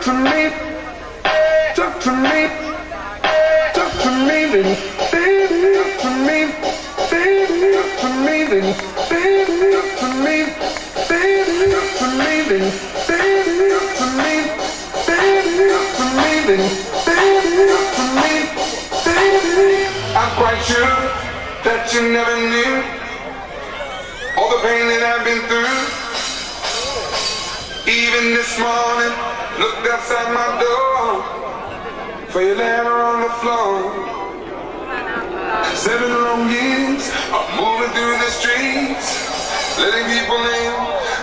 to me, talk to me, talk to me, then baby, talk to me, baby, talk to me, then baby, talk to me, baby, talk to me, then baby, talk to me, baby, talk to me, then baby, talk to me, baby. I'm quite sure that you never knew all the pain that I've been through. Even this morning, looked outside my door for your letter on the floor. 7 long years of moving through the streets, letting people in,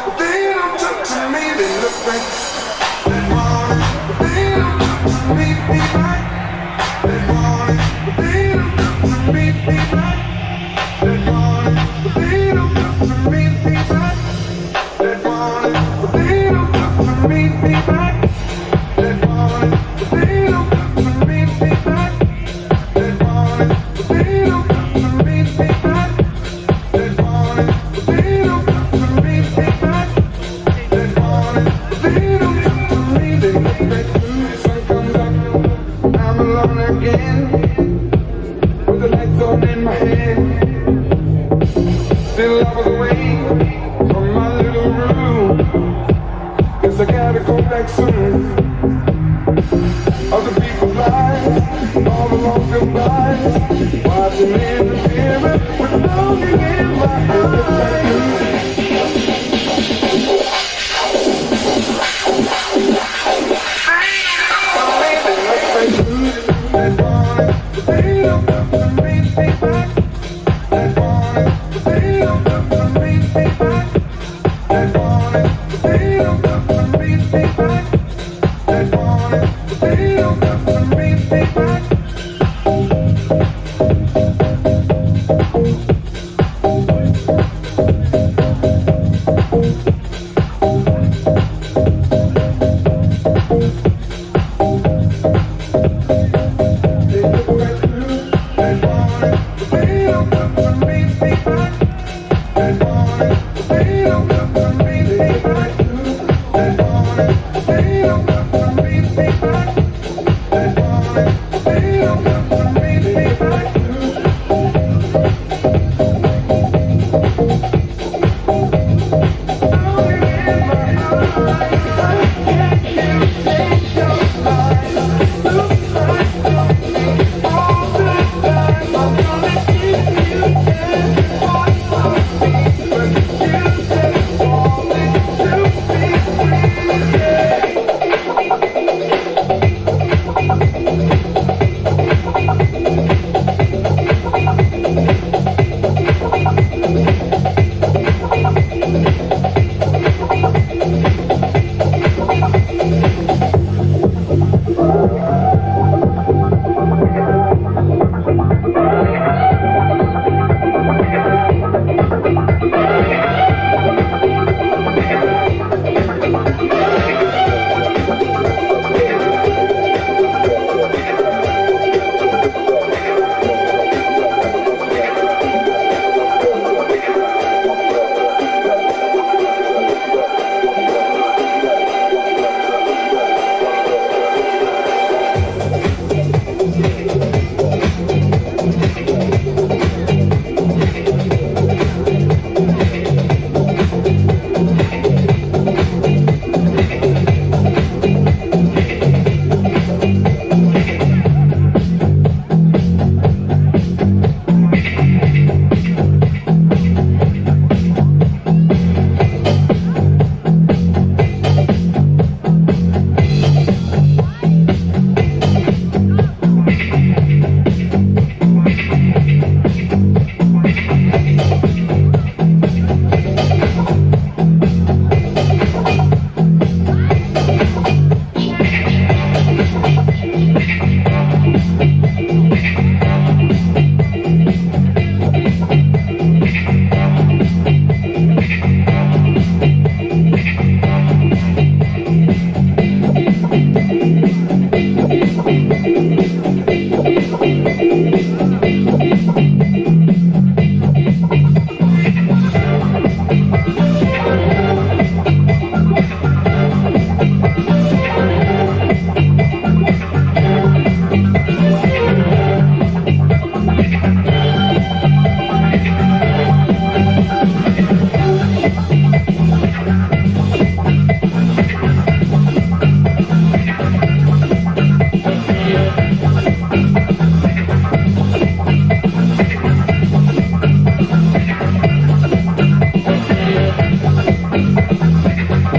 but they don't talk to me. They look back that morning, but they don't talk to me back. That morning, but they don't talk to me back. That morning, but they don't talk to me back. That morning, but they don't talk to me back. That morning, but they don't talk to me back. That morning, but they don't talk to me back. That morning, but they don't talk to me back. That morning, but they don't talk to me. They look back through, the sun comes up, I'm alone again, with the lights on in my head. Still I was away from my little room, 'cause I gotta go back soon. Other people's lives, all the long goodbyes, watching in the mirror with longing in my eyes. That morning, they don't come to me back. That morning, they don't come to me back. That morning, they don't come to me back. That morning, they don't come to me back. They look right through that morning, they don't come to me back. That morning, they don't come to me back. That morning, they Thank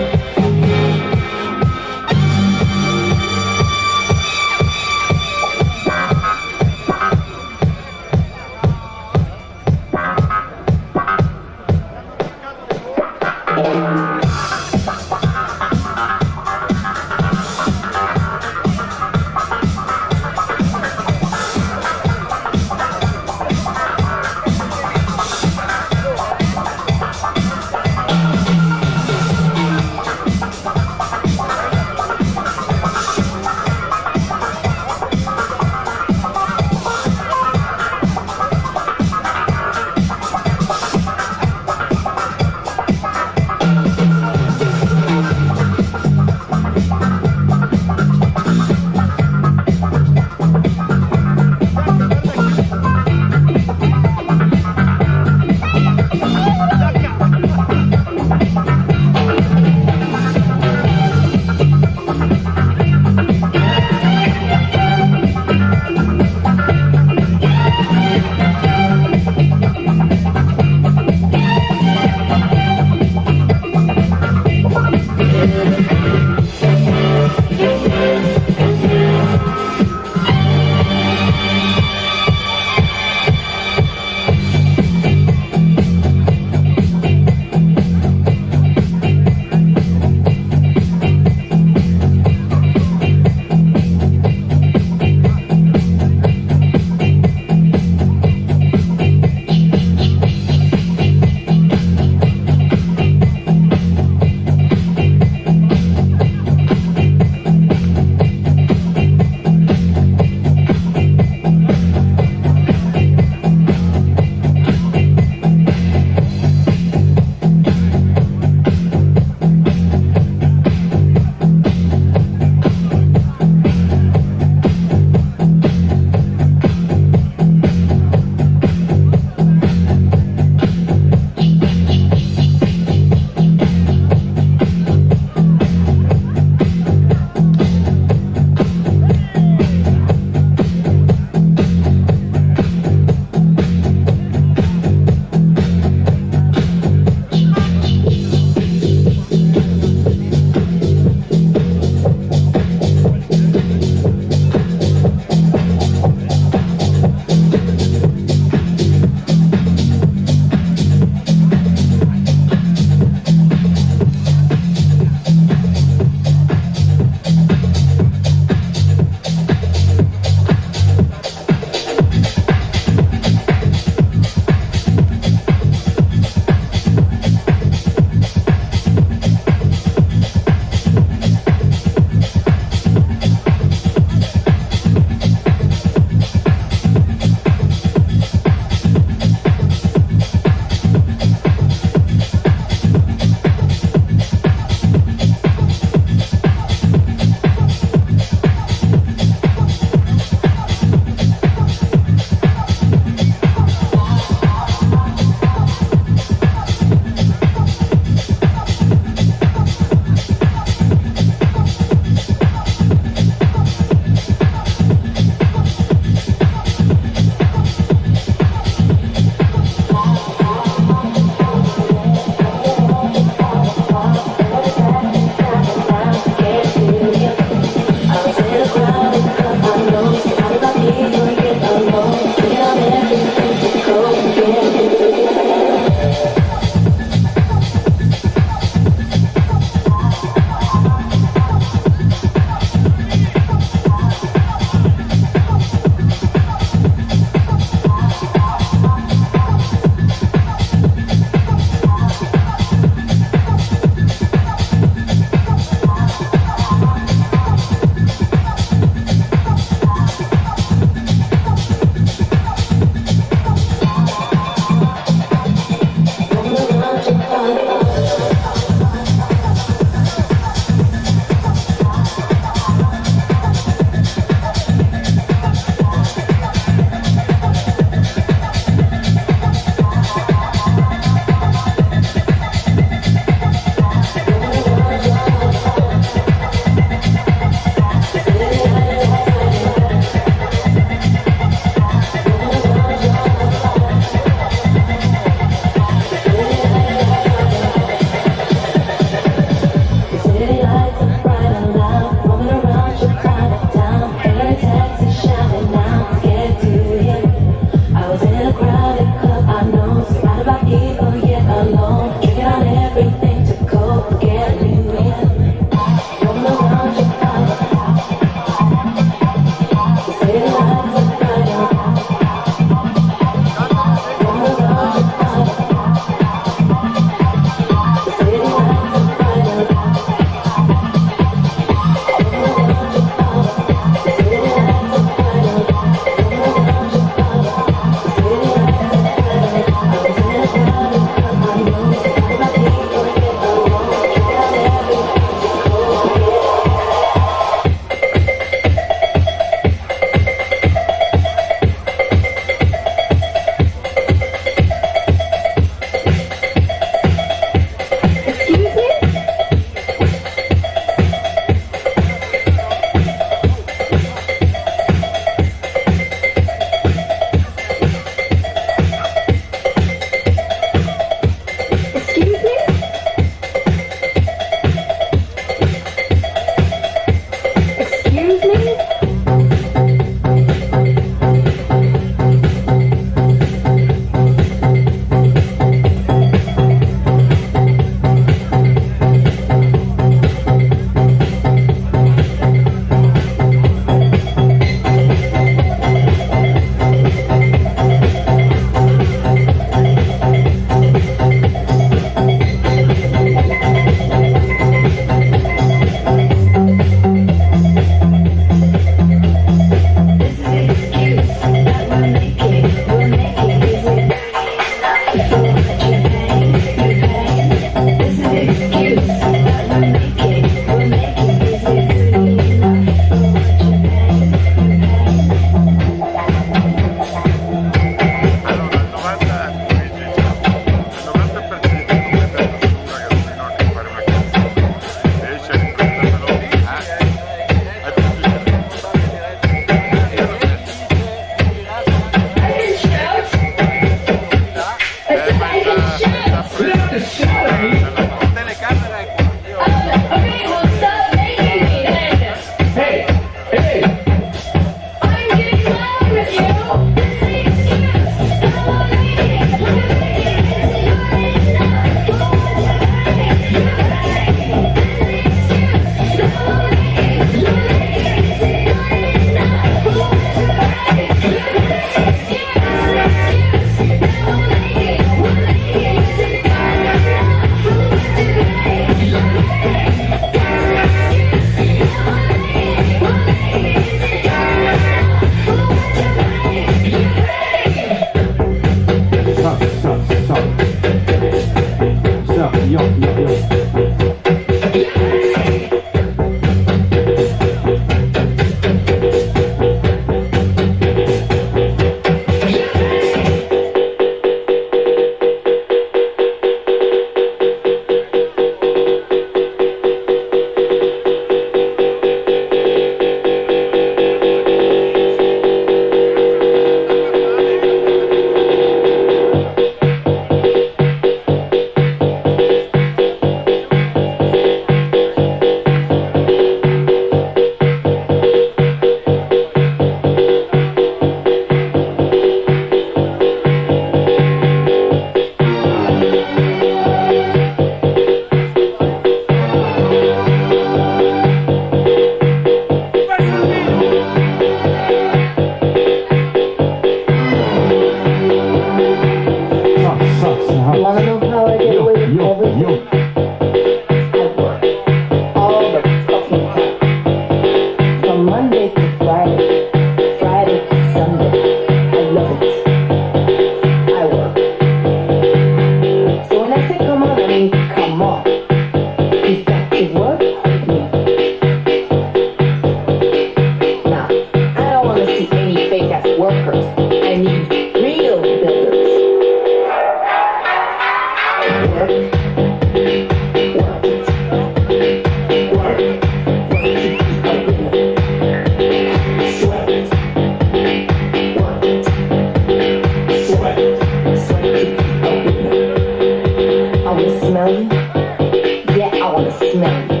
smell you.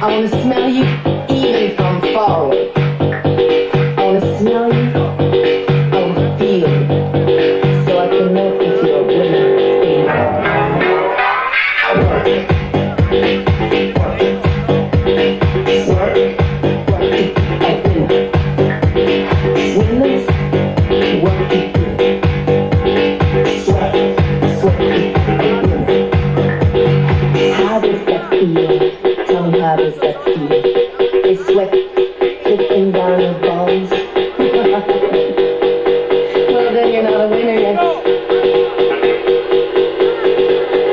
I wanna smell you even from far away. I wanna smell you, I wanna feel you, so I can know if you're a winner, baby. Work it, work it, work it, a winner. Winners, work it good. Sweat it, a winner. How does that feel? Tell me, how does that feel? Is sweat dripping down your bones? Well, then you're not a winner yet.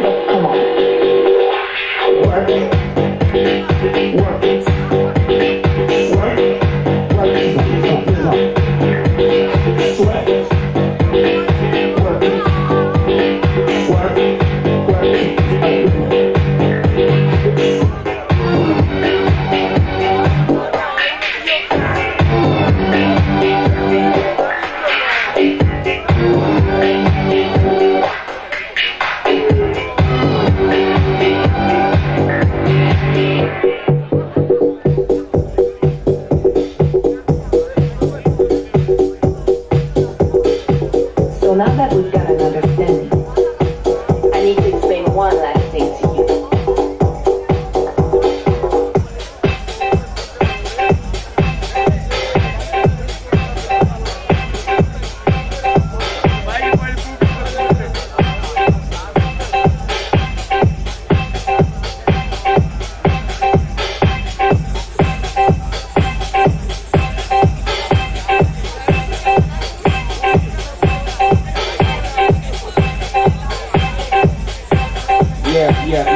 But come on. Work it. Work it. Work it. Work it. Sweat it. Work it. Work it. Work it. A winner. So now that we've got an understanding, I need to explain one last thing to you.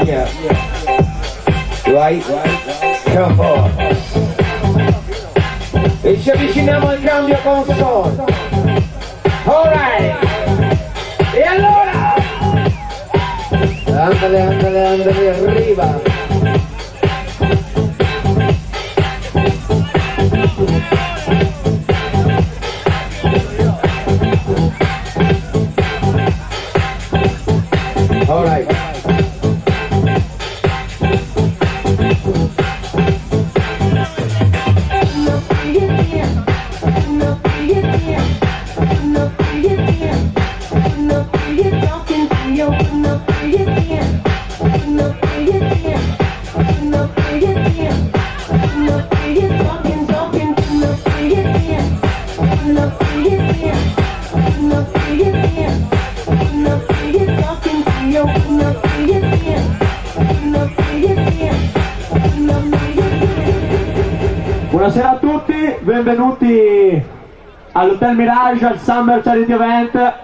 Yeah. Right? Come on. E ci avviciniamo al cambio console. Alright. E allora? Andale, arriva. Alright. Buonasera a tutti, benvenuti all'Hotel Mirage, al Summer Charity Event.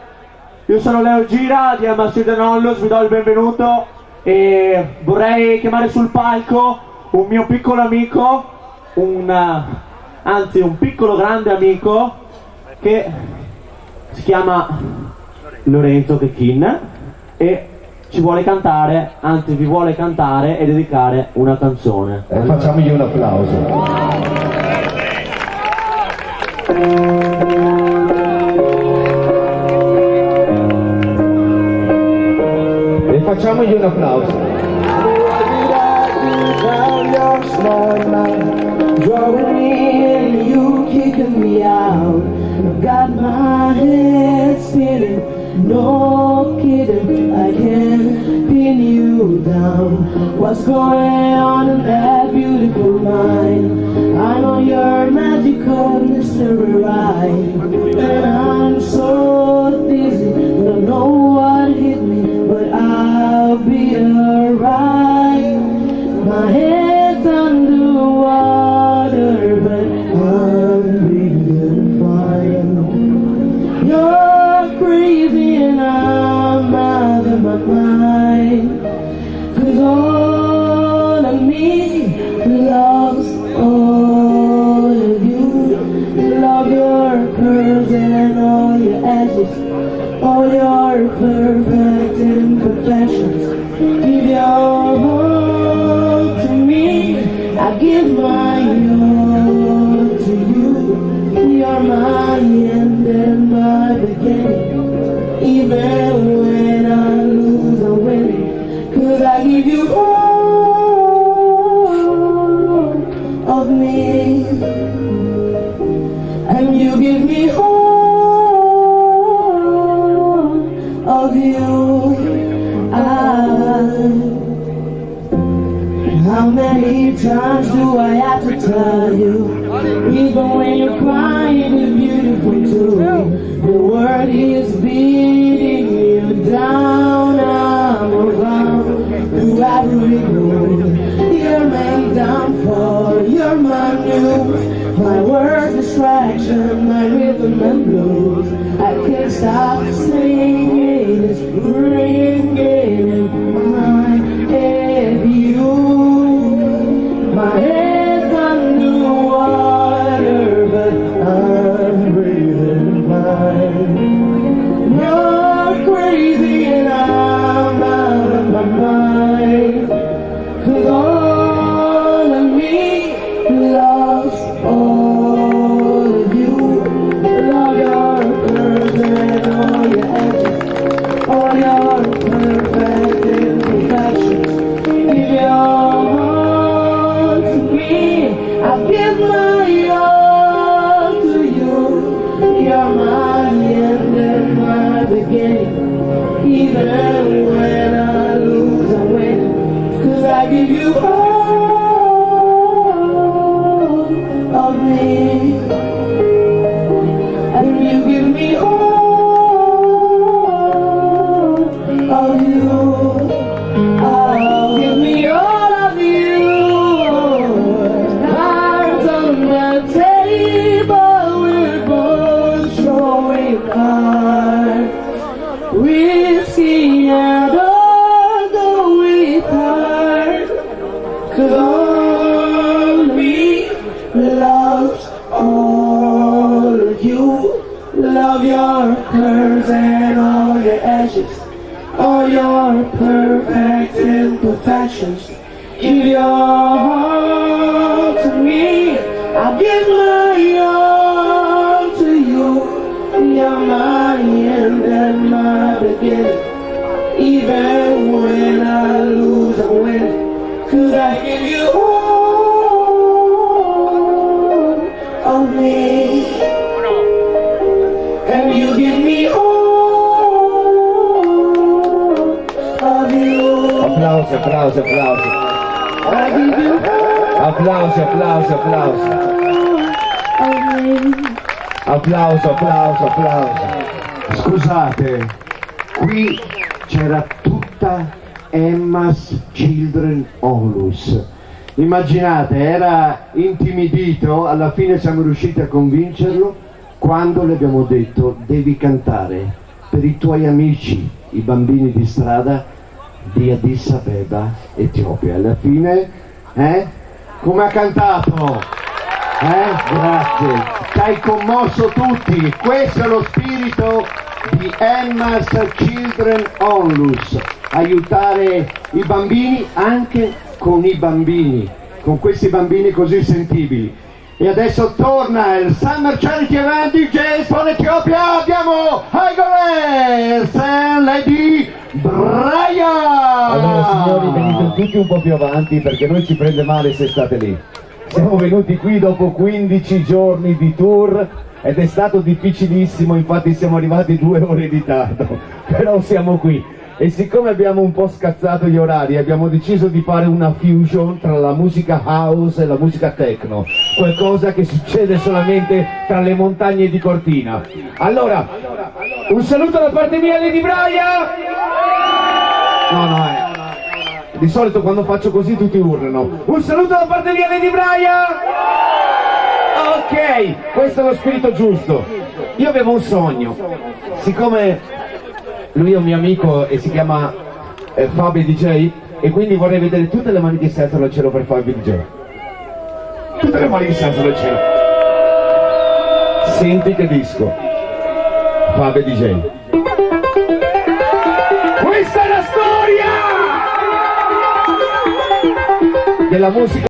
Io sono Leo Gira di Master de Nonlus, vi do il benvenuto e vorrei chiamare sul palco un mio piccolo amico, anzi un piccolo grande amico che si chiama Lorenzo Checchin e ci vuole cantare, anzi vi vuole cantare e dedicare una canzone. Facciamogli un applauso. E facciamogli un applauso. Drawing me in, you kicking me out. Got my head spinning, no kidding, I can't pin you down. What's going on in that beautiful mind? I know you're magical, Mr. Right. And I'm so dizzy, don't know what hit me, but I'll be alright. My head's underwater, but I'm breathing fine. You're crazy and I'm out of my mind. 'Cause all of me loves all of you. Love your curves and all your edges, all your perfect imperfections. Give your all to me, I give my all to you. You're my end and my beginning. Even when I lose, I'm winning. 'Cause I give you all How many times do I have to tell you? Even when you're crying, it's beautiful too. The world is beating you down, I'm around through every room. You're my downfall, you're my news, my word distraction, my rhythm and blues. I can't stop singing, it's ringing in my head. My head's under water, but I'm breathing fine. You're crazy and I'm out of my mind. 'Cause all of me loves all of you. Love your curves and all your edges, all your perfect imperfections. Give your heart to me, I give my all to you. You're my end and my beginning. Even when I lose, I win. 'Cause I give you all of me, and you give me all of you. Oh, give me all of you. Cards on the table, we're both showing cards. Whiskey and all going hard. 'Cause all me loves all of you. Love your curves and all your edges, all your perfect imperfections. Give your heart to me, I'll give my all to you. You're my end and my beginning. Even when I lose, I win. 'Cause I give you all of me, and you give me all of you. Applausi, applausi, applausi. I give you Applausi, applausi, applausi. all of me. Applauso, applauso, applauso. Scusate, qui c'era tutta Emma's Children Onlus. Immaginate, era intimidito, alla fine siamo riusciti a convincerlo quando le abbiamo detto devi cantare per i tuoi amici, i bambini di strada di Addis Abeba, Etiopia. Alla fine, come ha cantato? Grazie, ci hai commosso tutti, questo è lo spirito di Emma's Children Onlus, aiutare i bambini anche con i bambini, con questi bambini così sentibili. E adesso torna il Summer Charity Event DJs for Ethiopia, abbiamo Igores e Lady Brian! Allora signori, venite tutti un po' più avanti perché noi ci prende male se state lì. Siamo venuti qui dopo 15 giorni di tour ed è stato difficilissimo, infatti siamo arrivati 2 ore in ritardo, però siamo qui. E siccome abbiamo un po' scazzato gli orari, abbiamo deciso di fare una fusion tra la musica house e la musica techno, qualcosa che succede solamente tra le montagne di Cortina. Allora, un saluto da parte mia, Lady Brian! No, di solito quando faccio così tutti urlano. Un saluto da parte mia, Lady Brian! Ok, questo è lo spirito giusto. Io avevo un sogno, siccome lui è un mio amico e si chiama Fabio DJ, e quindi vorrei vedere tutte le mani che si alzano al cielo per Fabio DJ. Tutte le mani che si alzano al cielo. Senti che disco. Fabio DJ. Questa è la storia della musica.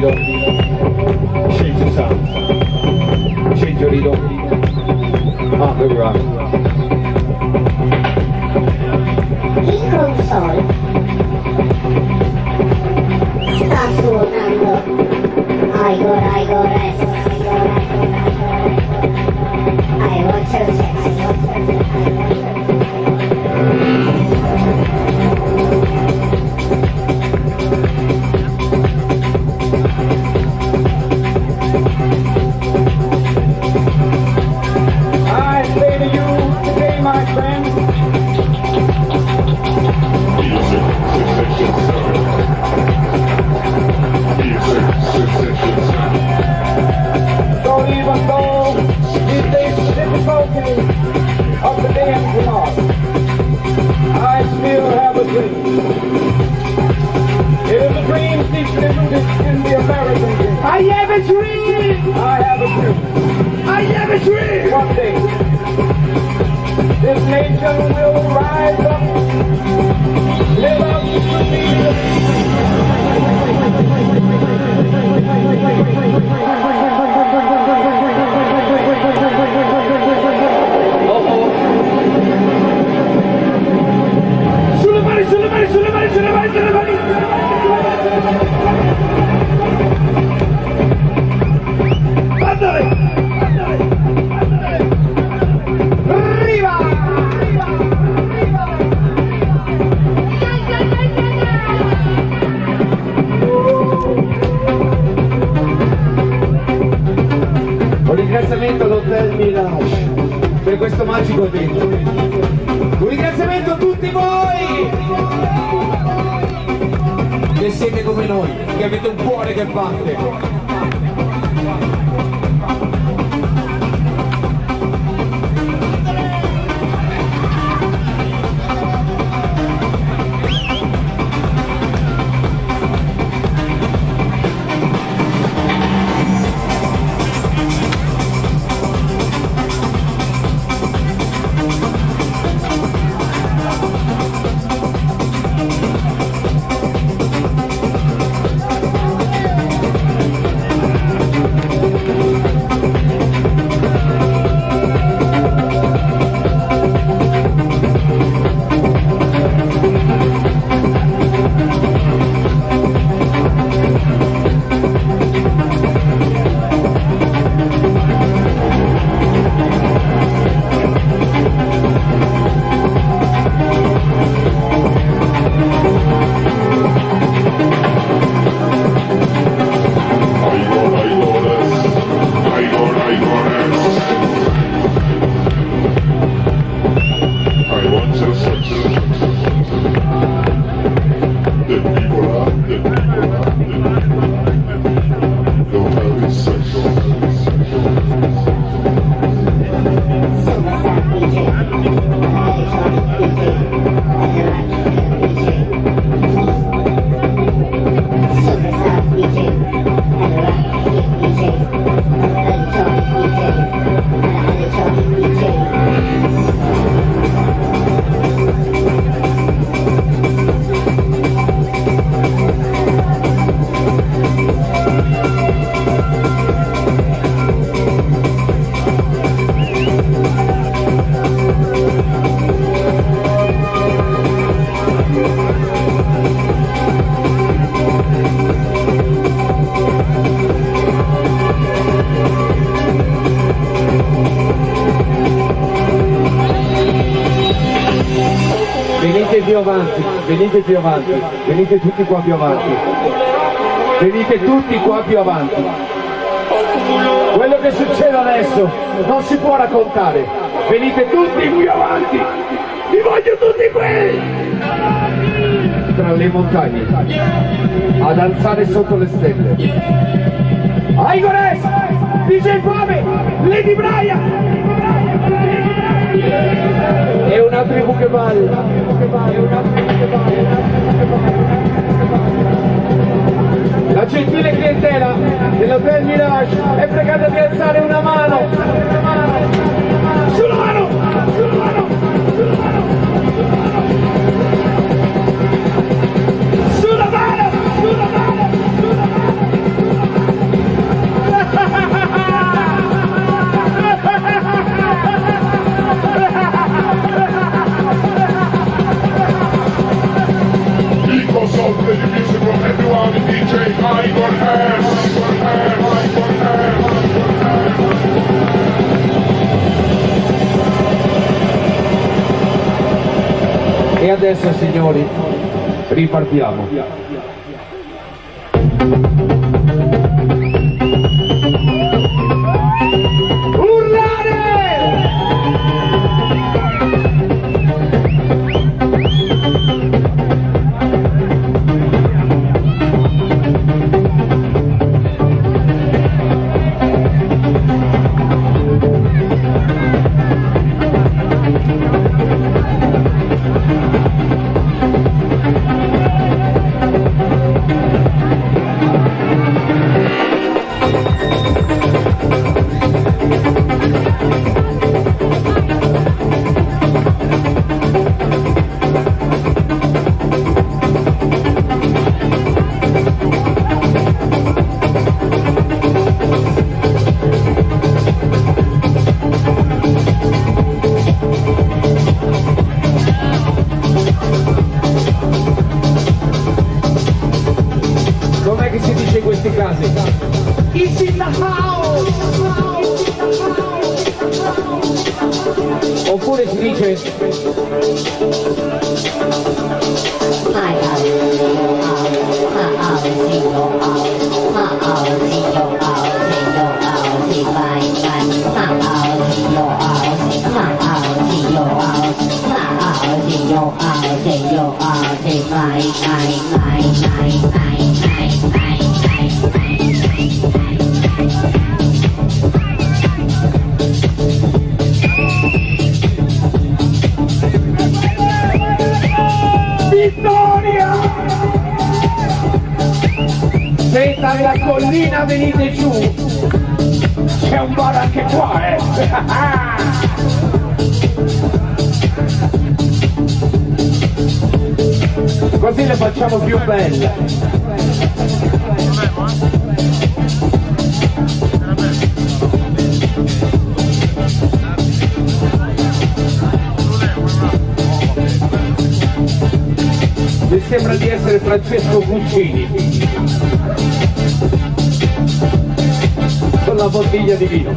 Rido. Change the sound. Change your Rido. Ah, dove va? Il console sta suonando Igor S. I want your sex. I say to you today, my friend, so even though we face difficulties of the day and tomorrow, I still have a dream. It is a dream deeply rooted in the American dream. I have a dream! I have a dream. I have a dream! One day, this nation will rise up, live up to sulle mani, sulle mani, sulle mani, sulle mani, sulle mani! Andale! Arriva! Un ringraziamento all'Hotel Mirage per questo magico evento. Un ringraziamento a tutti voi che siete come noi, che avete un cuore che batte. Venite più avanti, venite tutti qua più avanti, venite tutti qua più avanti. Quello che succede adesso non si può raccontare, venite tutti più avanti, vi voglio tutti qui! Tra le montagne, a danzare sotto le stelle. Igor S, DJ Fame, Lady Brian! È una tribù che balla, è una tribù che balla. La gentile clientela dell'Hotel Mirage è pregata di alzare una mano. Sulla mano! Sulla mano! Sulla mano! Sulla mano! Sulla mano! Sulla mano! E adesso signori, ripartiamo. Com'è che si dice in questi casi? It's in the house! Oppure si dice se dalla collina venite giù, c'è un bar anche qua, così le facciamo più belle. Mi sembra di essere Francesco Guccini con la bottiglia di vino.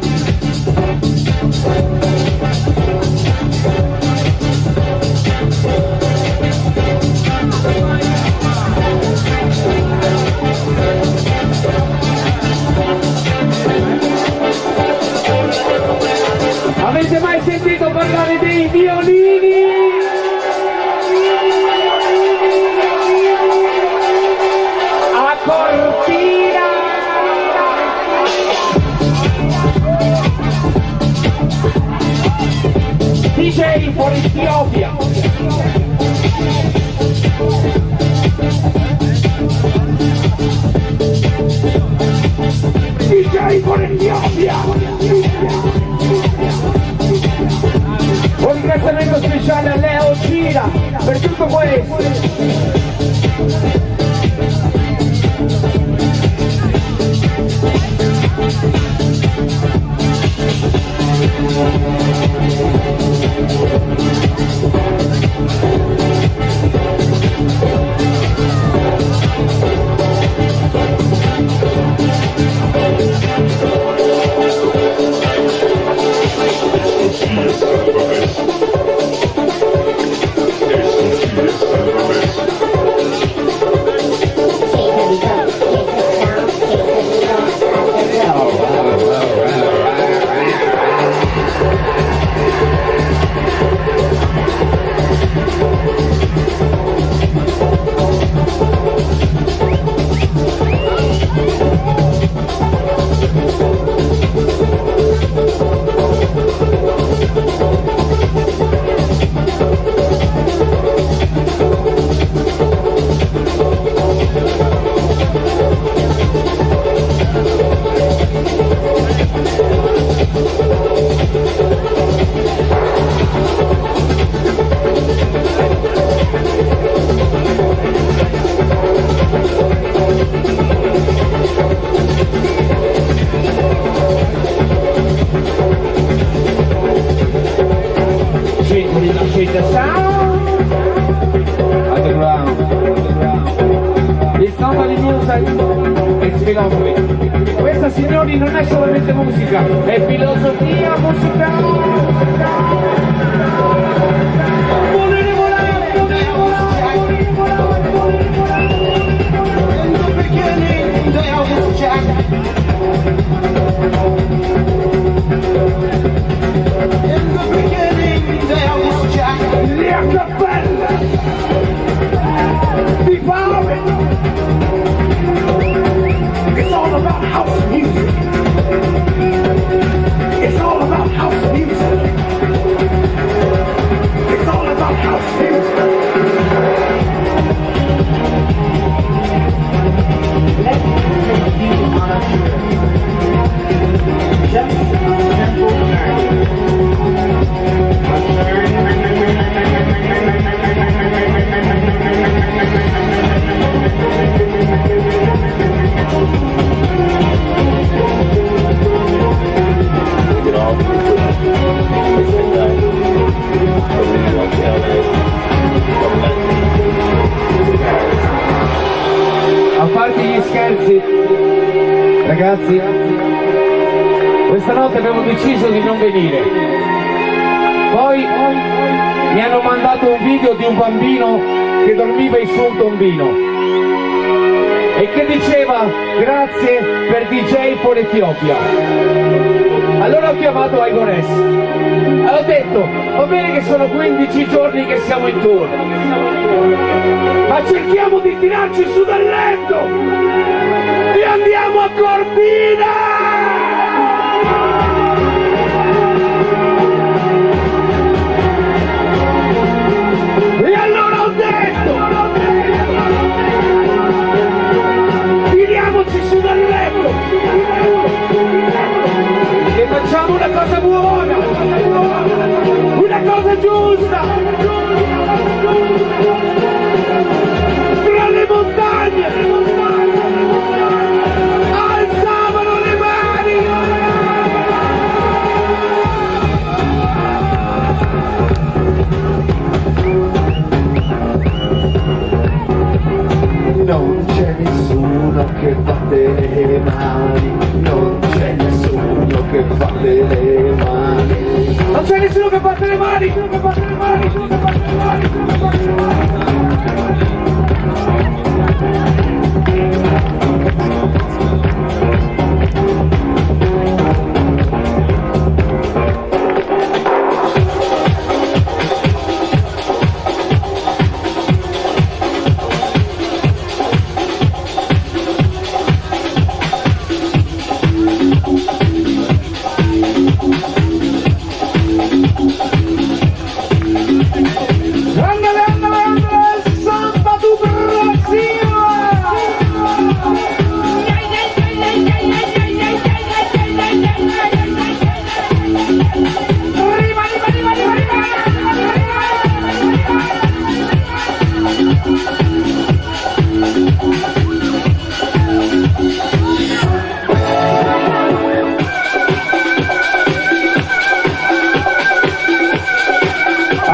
Avete mai sentito parlare dei violini? A Cortina! DJ for Ethiopia! DJ for Ethiopia! Un ringraziamento speciale a Leo Gira per tutto questo! Questa signori non è solamente musica, è filosofia musicale. Volere volare! A parte gli scherzi, ragazzi, questa notte abbiamo deciso di non venire. Poi mi hanno mandato un video di un bambino che dormiva in su un tombino e che diceva grazie per DJ for Ethiopia. Allora ho chiamato Igores e ho detto va bene che sono 15 giorni che siamo in tour, ma cerchiamo di tirarci su dal letto e andiamo a Cortina! E allora ho detto tiriamoci su dal letto e facciamo una cosa buona, una cosa giusta, tra le montagne alzavano le mani. Non c'è nessuno che batte le mani, non c'è nessuno che batte le mani. Non c'è nessuno che batte le mani, nessuno che batte le mani, nessuno che batte le mani, nessuno che batte le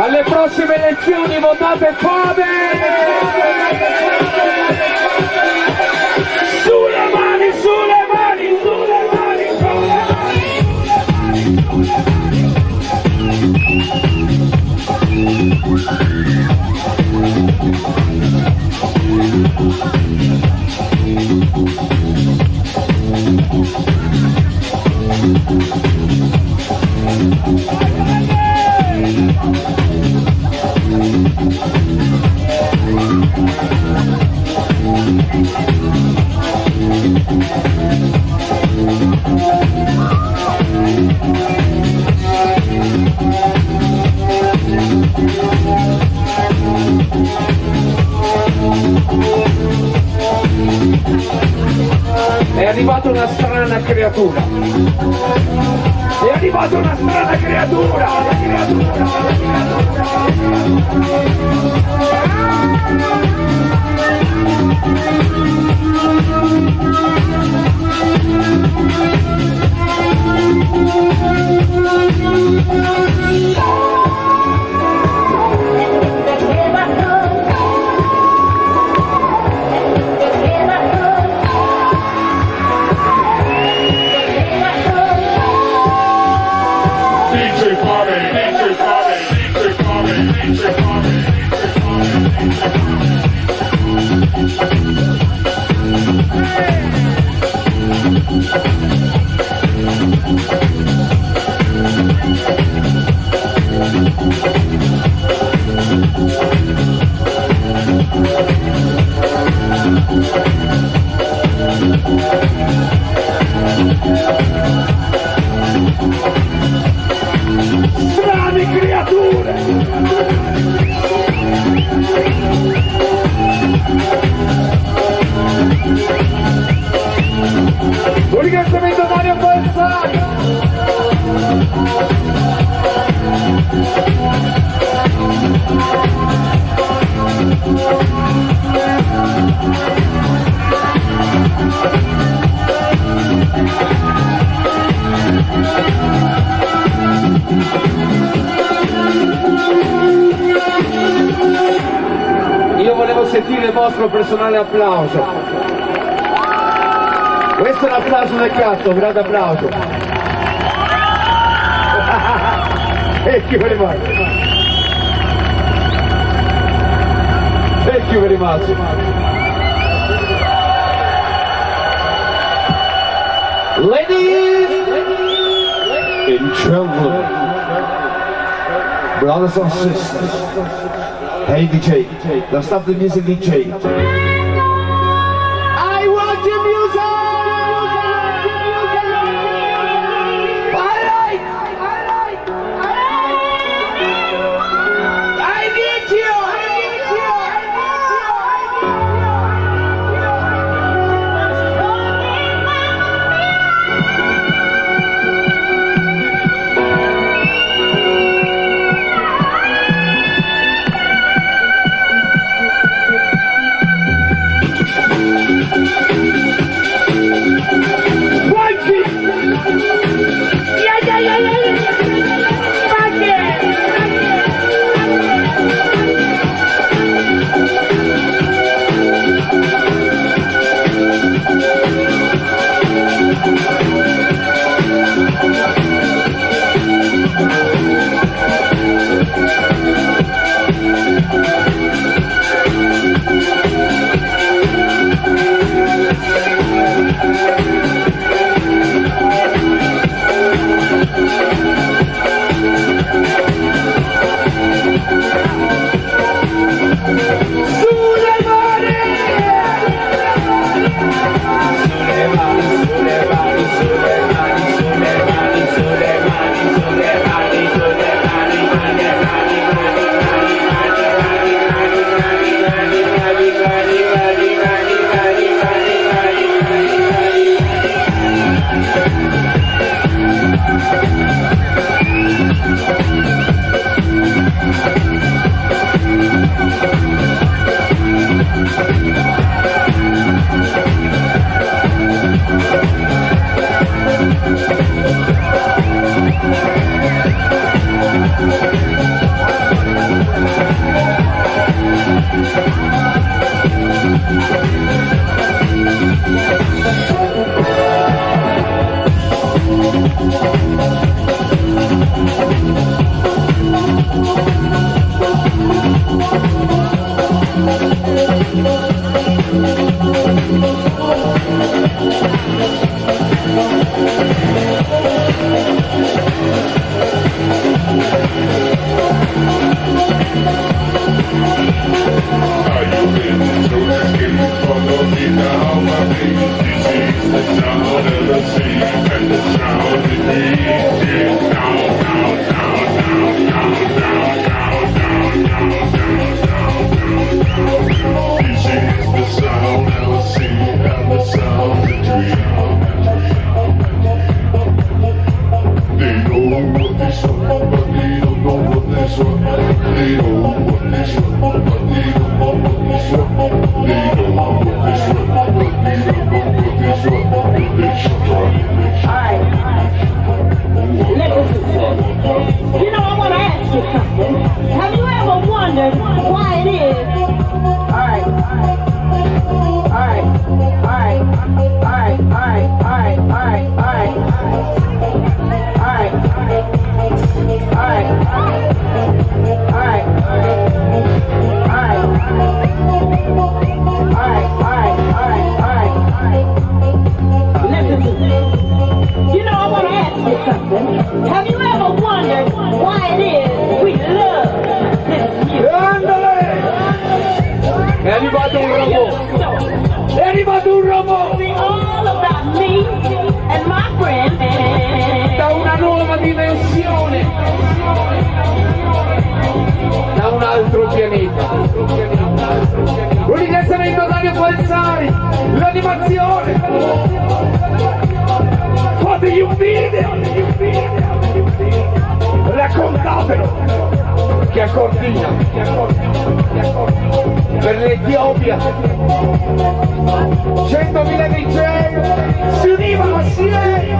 alle prossime elezioni votate Fode! Sulle mani, sulle mani, sulle mani, sulle È arrivata una strana creatura. È arrivata una strana creatura. Strane creature! Un ringraziamento a Mario Bolzani! vostro personale applauso. Questo è un applauso del cazzo, un grande applauso. Thank you very much. Thank you very much. Ladies and gentlemen, brothers and sisters, hey DJ, let's stop the music, DJ. I want your music! I need you! Per l'Etiopia 100.000 DJ si univano assieme.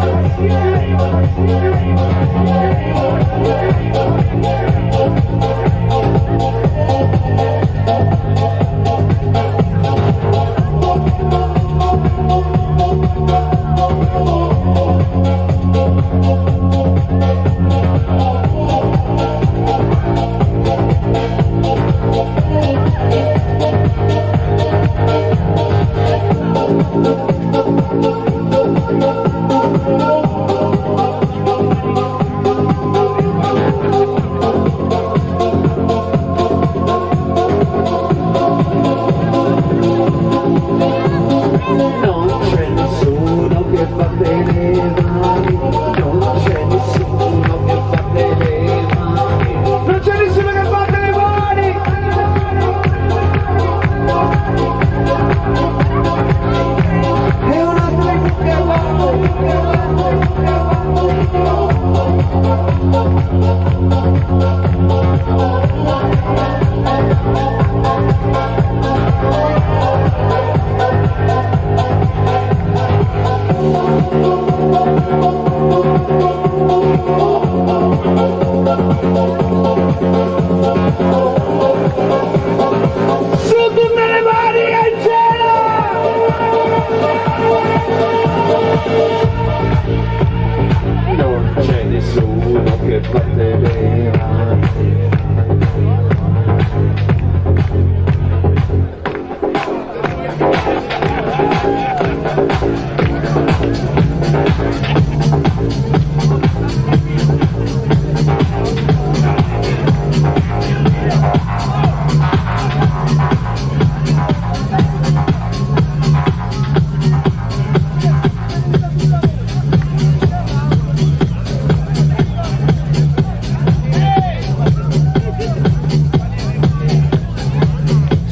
Non c'è nessuno che batte le mani.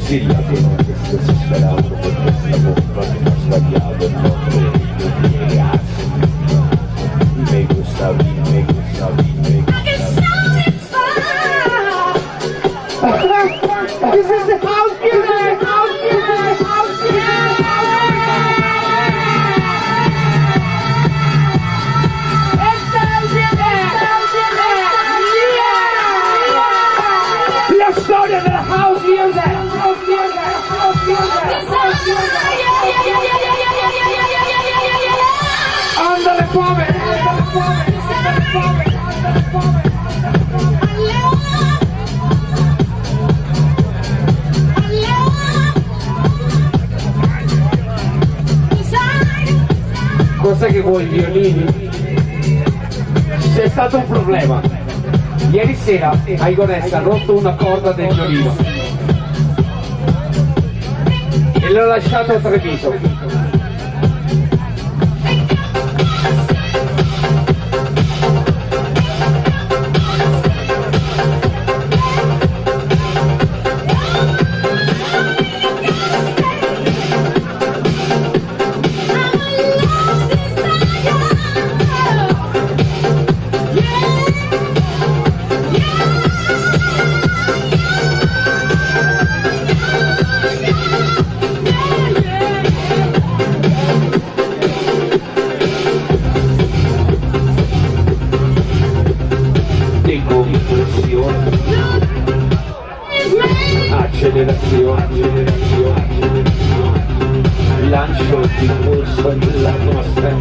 Sì, la pena che stessi sperando per questa bomba che mi ha sbagliato il nome dei ragazzi. Me gustavi, me gustavi, me gustavi. This is the house music, house music, house music. La storia della house music, house music, house music, house music. Under the cover, under the cover, under the cover, under the cover. Cos'è che vuoi, violini? C'è stato un problema. Ieri sera Aigonessa ha rotto una corda del violino e l'ho lasciato tradito. Accelerazione, lancio di corso nella nostra.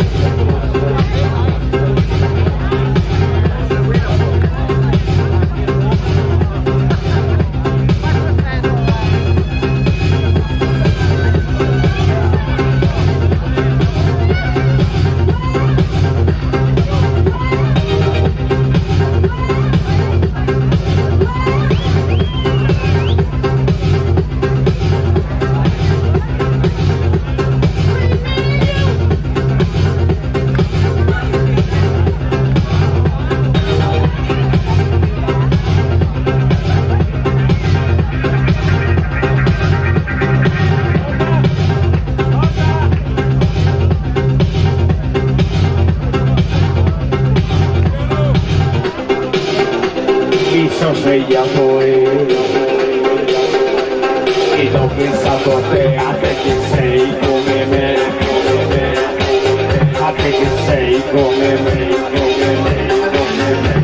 Mi sono svegliato ed ho pensato a te che sei come me, a te che sei come me, come me, come me.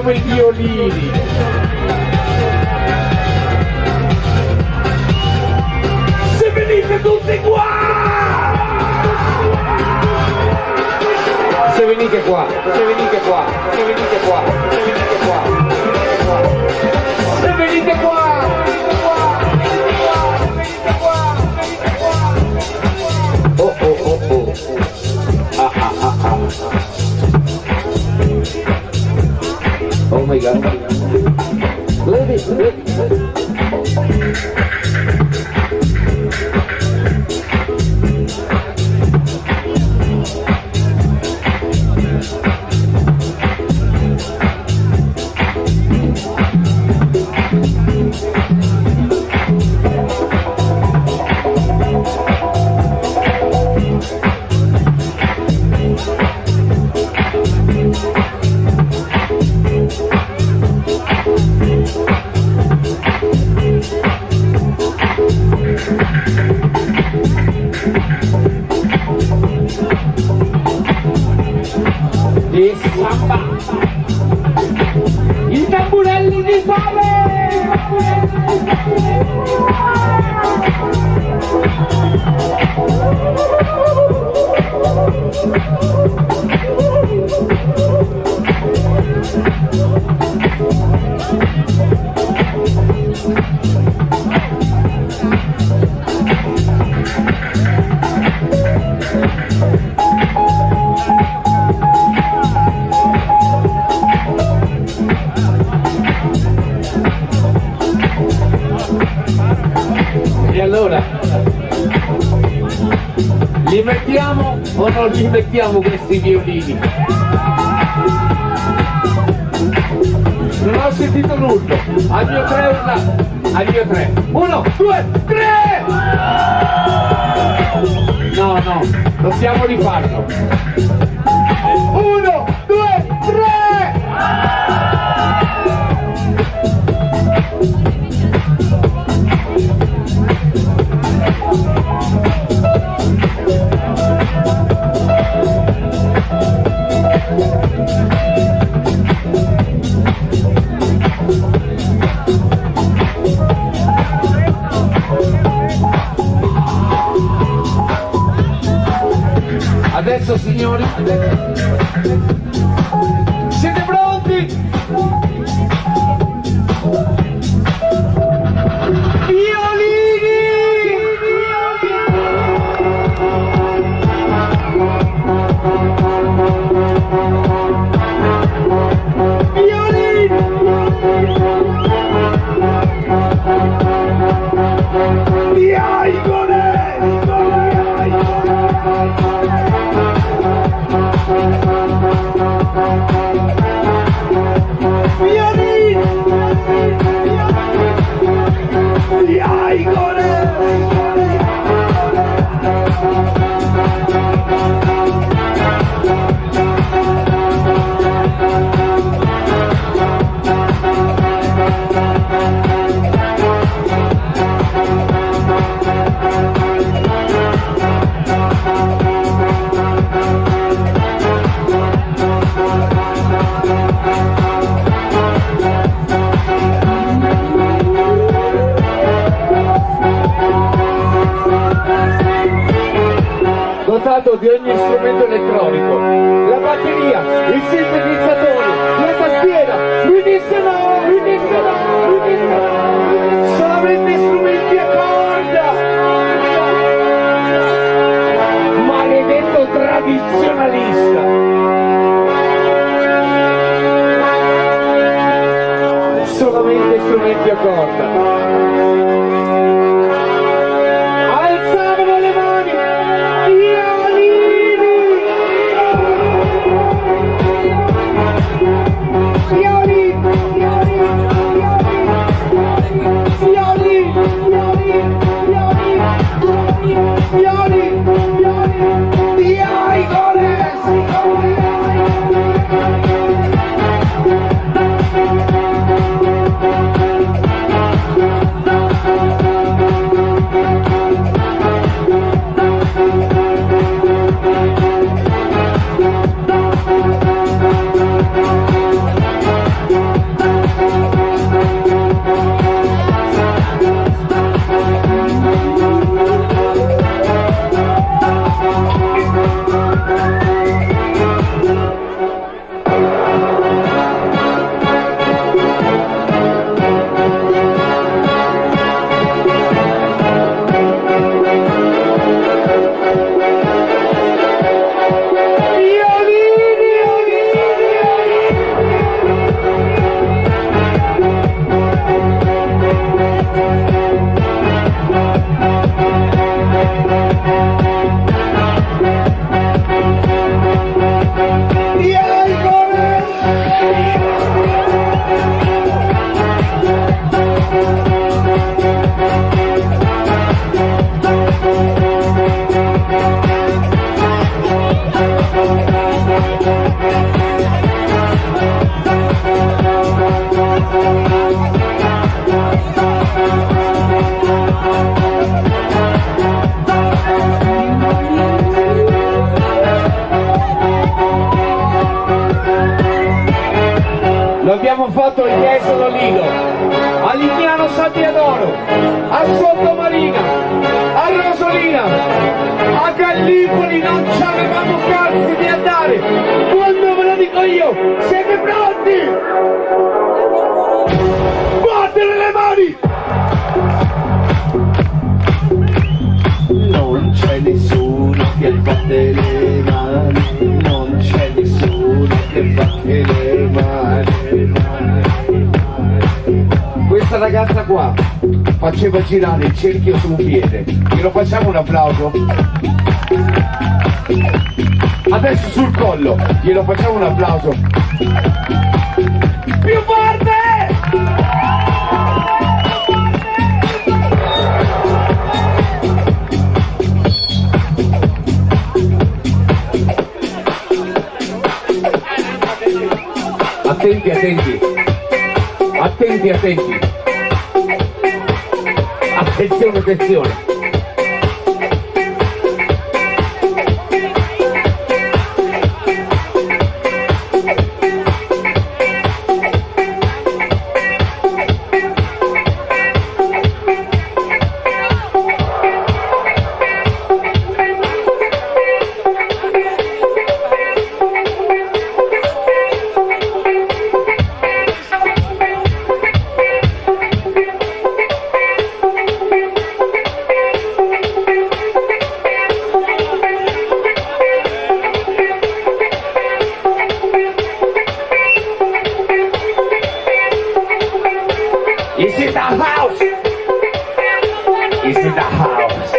mettiamo i violini. Se venite tutti qua! Se venite qua, se venite qua, se venite qua, se venite qua, se venite qua, oh oh oh oh, ah ah ah ah, oh my god, ladies, di samba, i tamburelli di fame. E allora, li mettiamo o non li mettiamo questi violini? Non ho sentito nulla. Al mio 3 urlate. Al mio 3. 1, 2, 3! No, no, dobbiamo rifarlo. 1, 2, 3! Adesso signori, siete pronti? Dotato di ogni strumento elettronico, la batteria, il sintetizzatore, la tastiera, solamente strumenti a corda, maledetto tradizionalista. Solamente strumenti a corda. Alzavano le mani, Lo abbiamo fatto a Jesolo Lido, a Lignano San Teodoro, a Sottomarina, a Rosolina, a Gallipoli non ci avevamo cazzo di andare. Quando ve lo dico io, siete pronti? Battere le mani! Non c'è nessuno che batte le mani, non c'è nessuno che batte le mani. Questa ragazza qua faceva girare il cerchio su un piede, glielo facciamo un applauso? Adesso sul collo, glielo facciamo un applauso? Più forte! Attenti, attenti, attenti, attenti, attenzione, attenzione. Is it the house? Is it the house?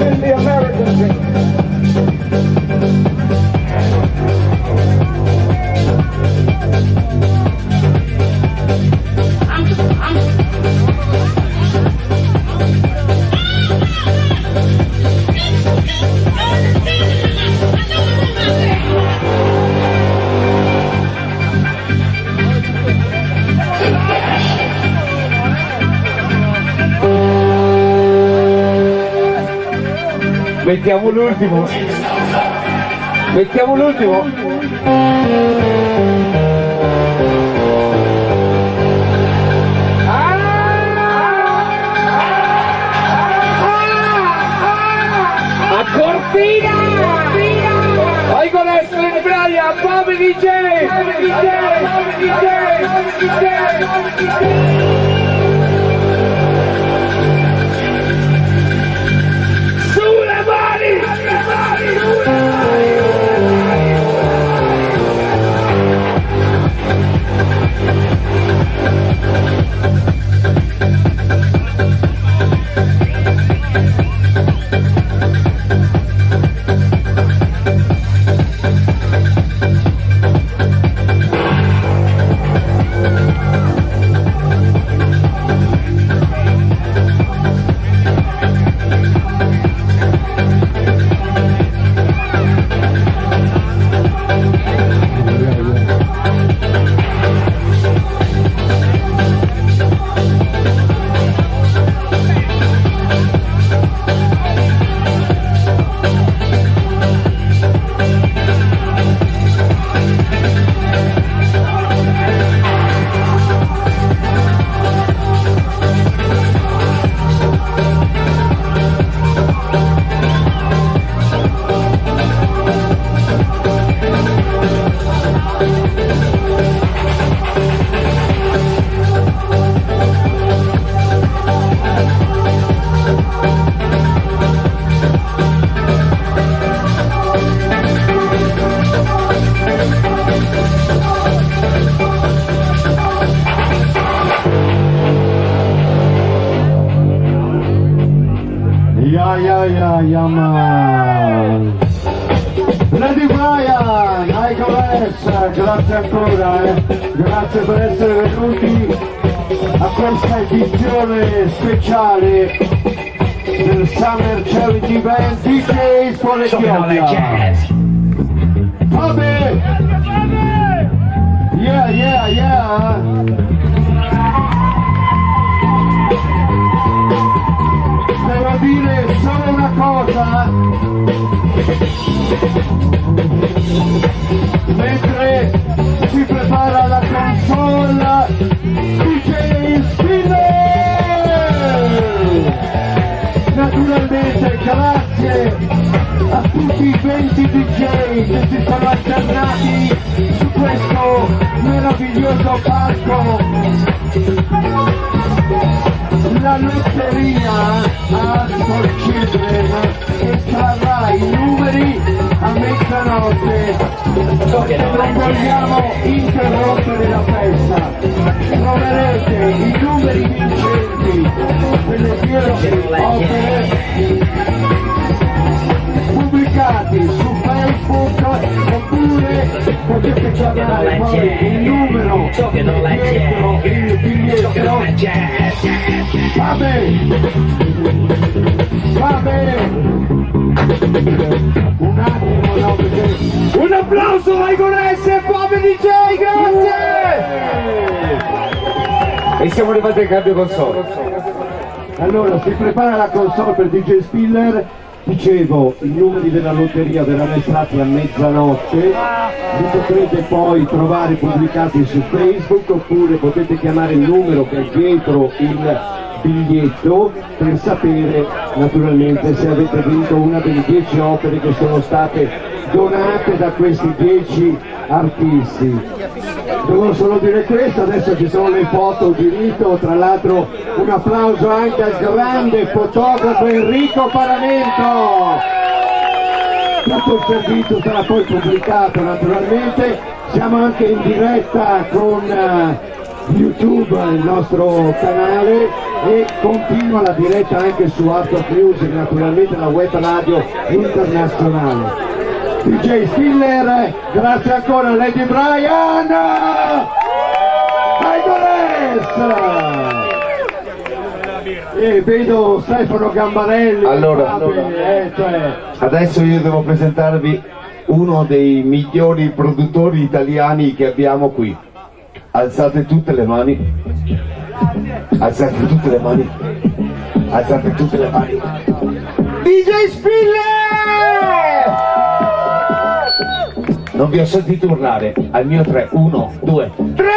in the American dream. Mettiamo l'ultimo. Mettiamo l'ultimo. A Cortina! I gonna essere in Brian, Bobby DJ! Sulle mani! Ja, man. Lady Brian, Michael S, grazie ancora, grazie per essere venuti a questa edizione speciale del Summer Charity Band DJs for Ethiopia. Vabbè! Yeah! Devo dire solo una cosa, mentre si prepara la console DJ Spinner. Naturalmente grazie a tutti i 20 DJ che si sono alternati su questo meraviglioso palco. La lotteria Art for Children estrarrà i numeri a mezzanotte. Non vogliamo interrompere la festa. Troverete i numeri vincenti delle 10 opere pubblicati su Facebook, oppure potete chiamare poi il numero dietro il biglietto. Va bene, un attimo, no, perché... Un applauso ai Gones e Bobby DJ, grazie! E siamo arrivati al cambio console. Allora, si prepara la console per DJ Spiller. Dicevo, i numeri della lotteria verranno estratti a mezzanotte, li potrete poi trovare pubblicati su Facebook, oppure potete chiamare il numero che è dietro il biglietto per sapere naturalmente se avete vinto una delle 10 opere che sono state donate da questi 10 artisti. Devo solo dire questo, adesso ci sono le foto di rito, tra l'altro un applauso anche al grande fotografo Enrico Paramento. Tutto il servizio sarà poi pubblicato naturalmente, siamo anche in diretta con YouTube, il nostro canale, e continua la diretta anche su Art of Music, naturalmente la web radio internazionale. DJ Spiller, grazie ancora Lady Brian, e vedo Stefano Gambarelli. Allora, adesso io devo presentarvi uno dei migliori produttori italiani che abbiamo qui. Alzate tutte le mani. Alzate tutte le mani. Alzate tutte le mani. DJ Spiller! Non vi ho sentito urlare. Al mio 3. 1, 2, 3!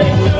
Make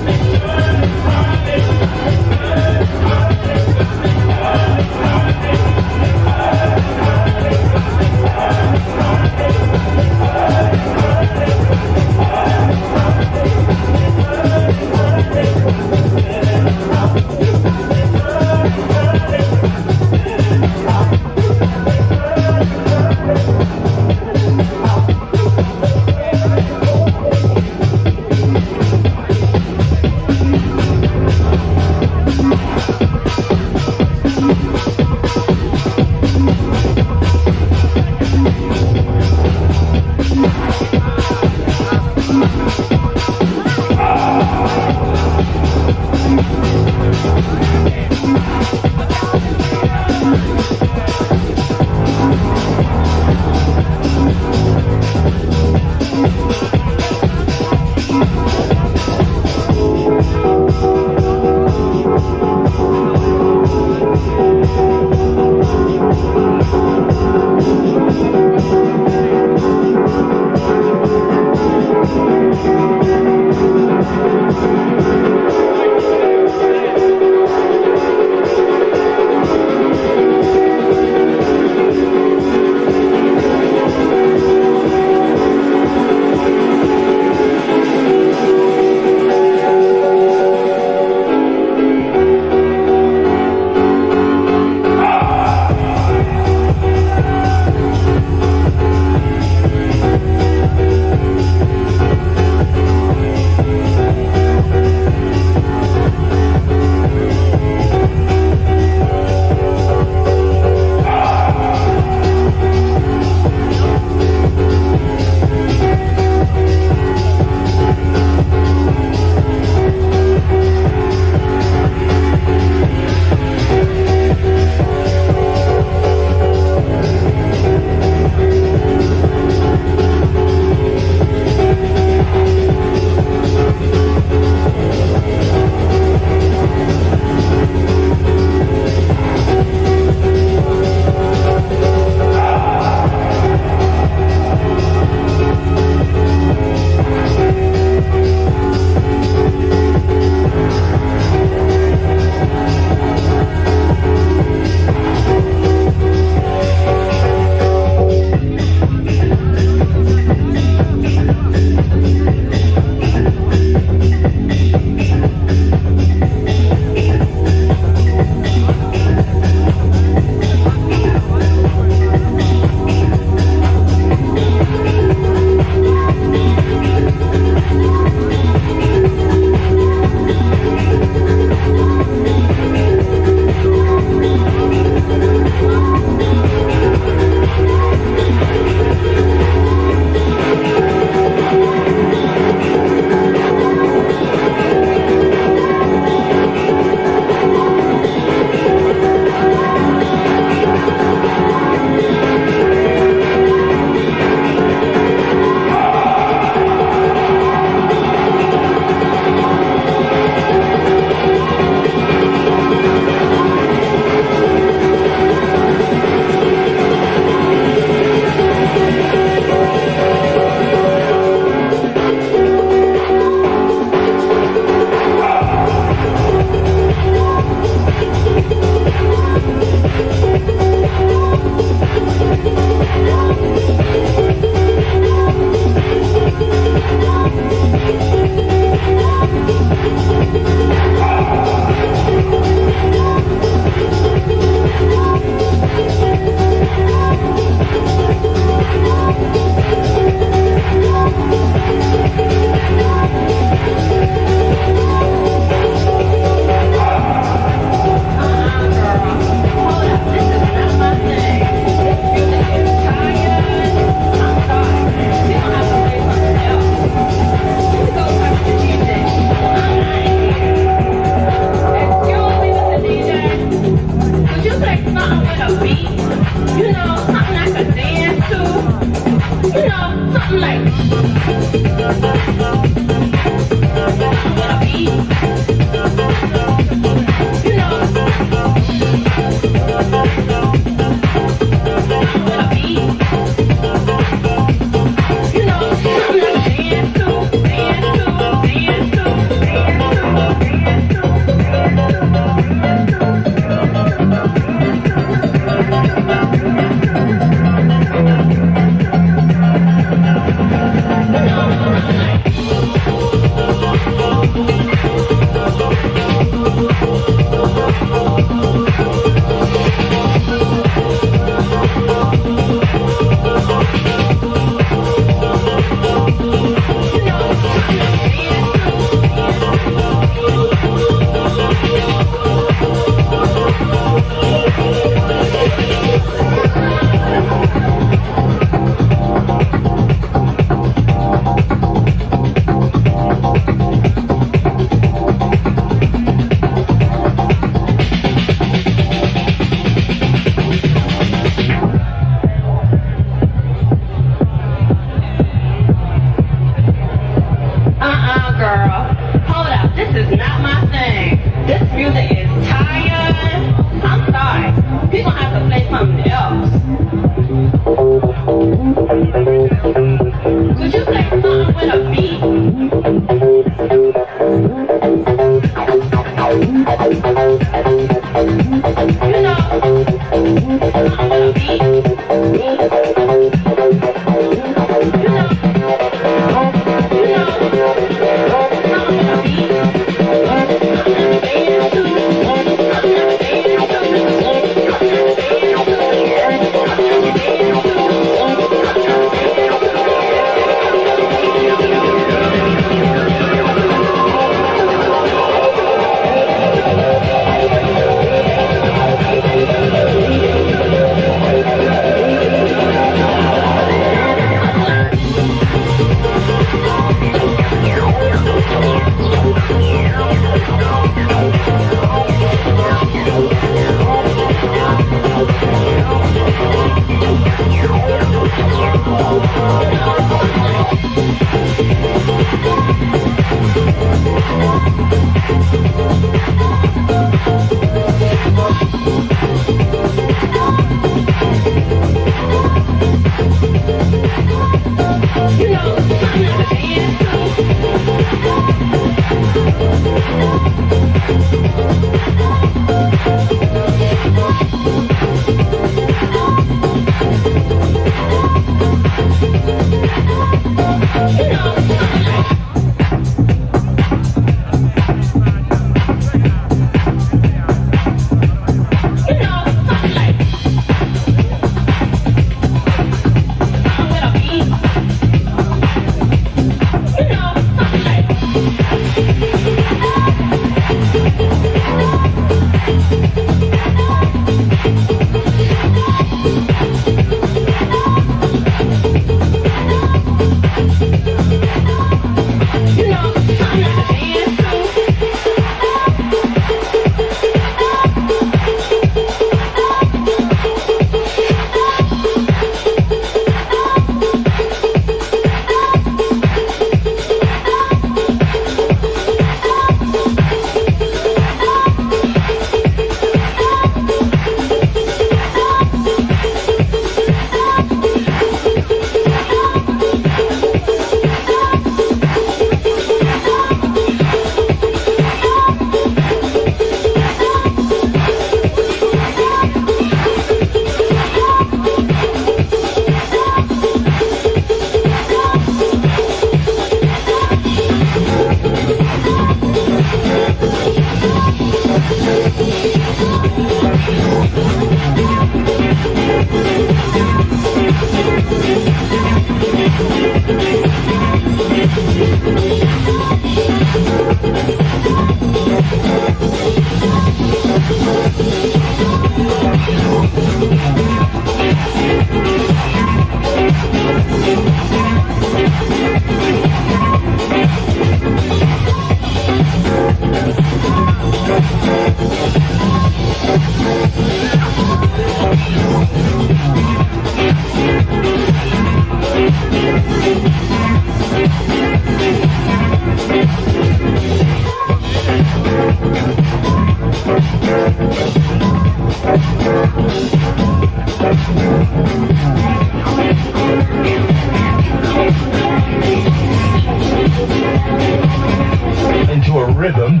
into a rhythm,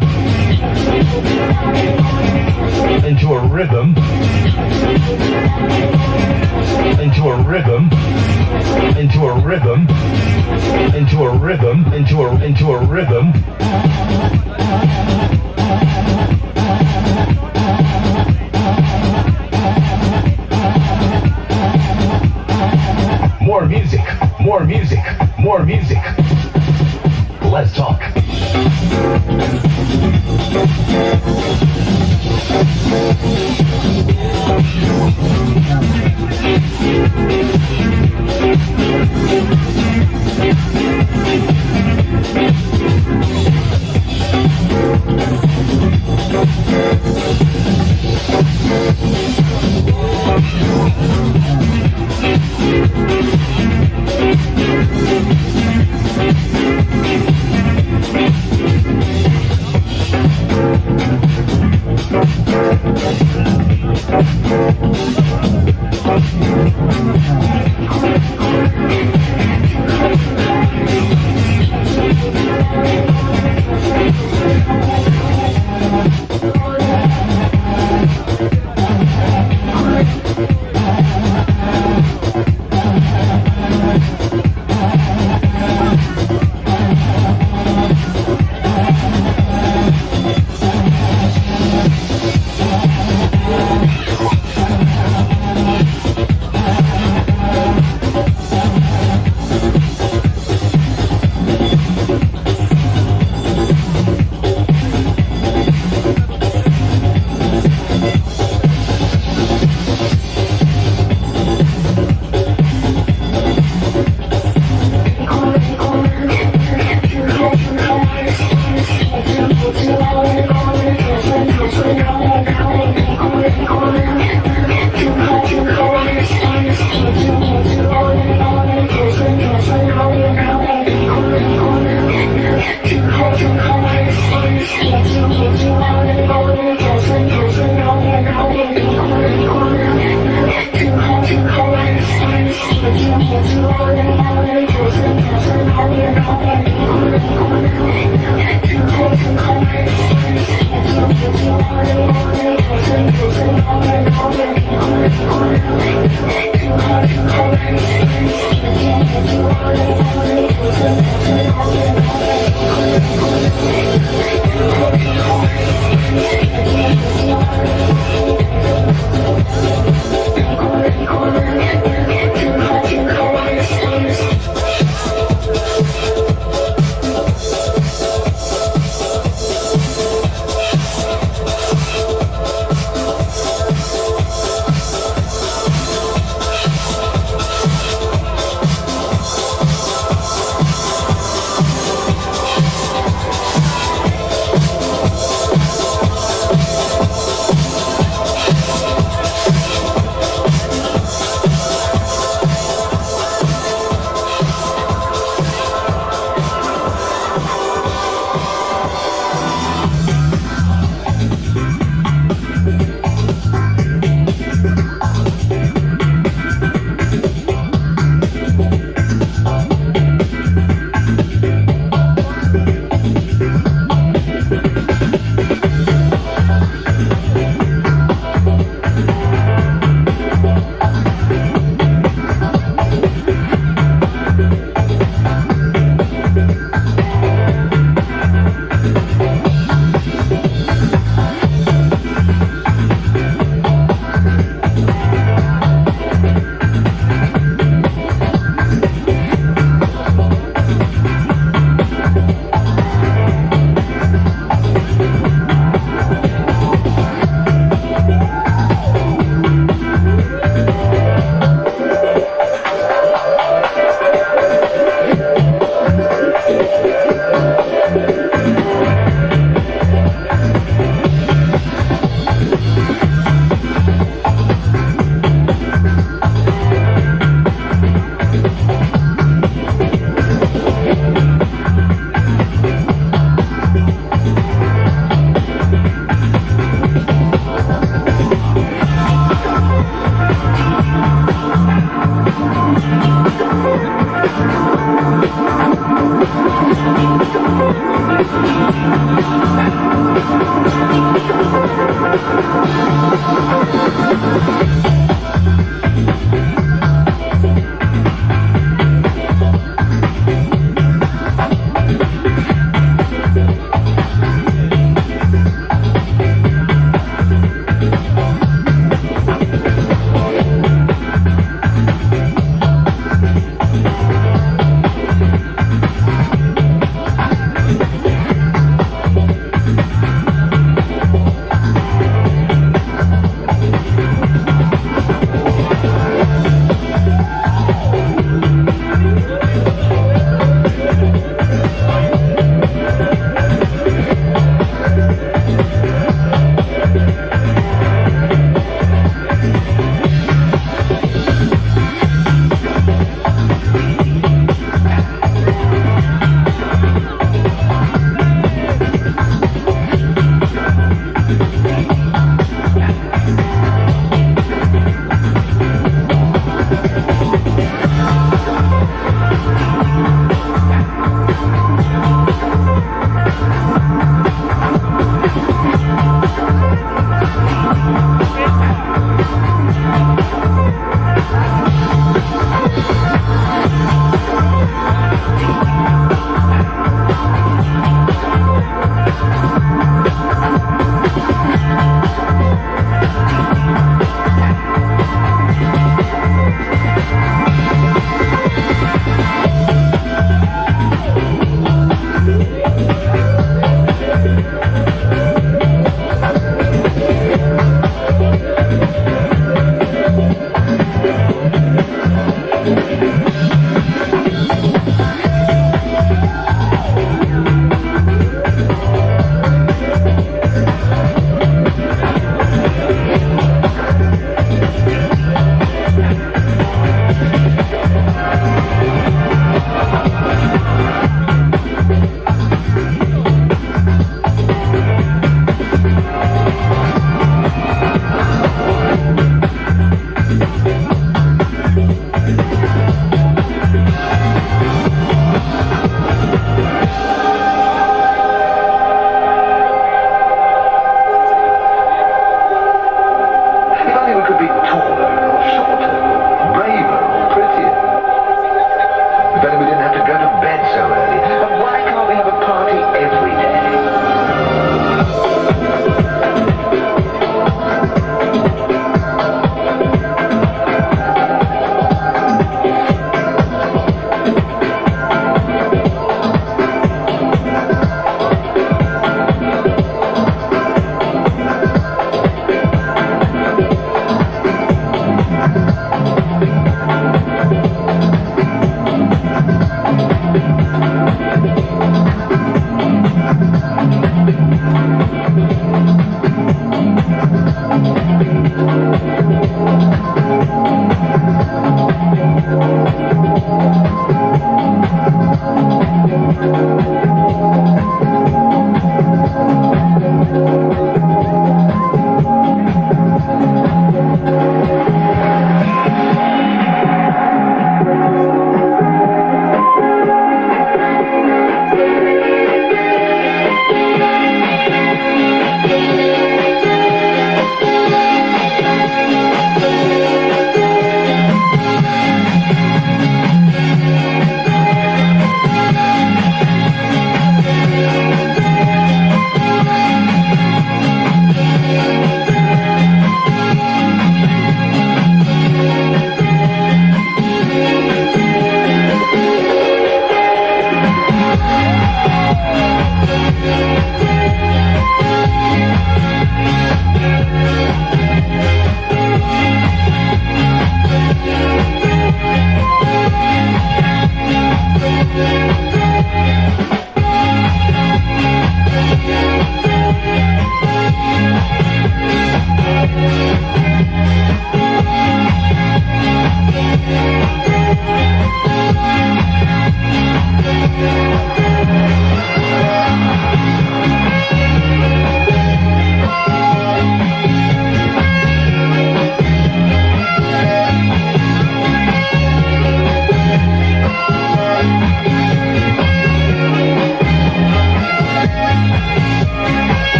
into a rhythm, into a rhythm, into a rhythm, into a rhythm, into a rhythm. More music, more music, more music. Let's talk.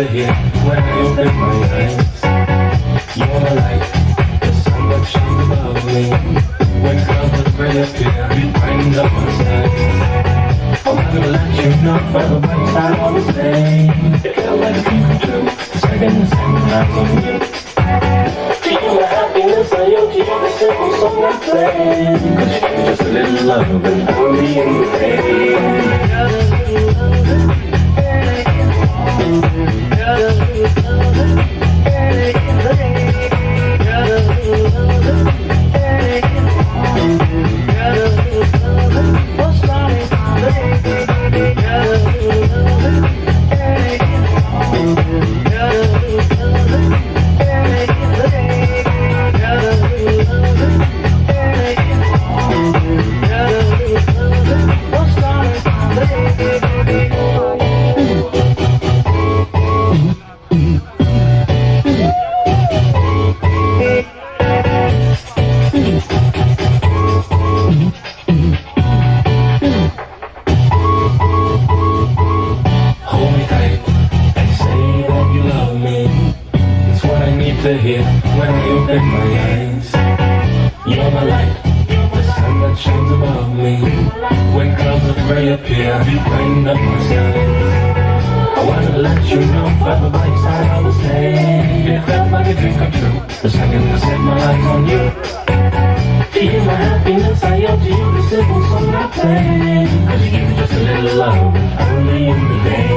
to hear when I open my eyes. You're my light, the sun that shines above me. When clouds of gray appear, you brighten up my skies. I wanna let you know by the way I always say. It felt like a dream come true, the second eyes on you. To you my happiness, I owe to you the simple song I play. Cause you give me just a little love and I'll be in the pain. To hear when I open my eyes. You're my light, the sun that shines above me. When clouds of gray appear, you brighten up my skies. I wanna let you know by the bright side I was saying. It felt like a dream come true, the second I set my eyes on you. To you my happiness, I owe to you the simple song I play. Cause you give me just a little love, early in the day.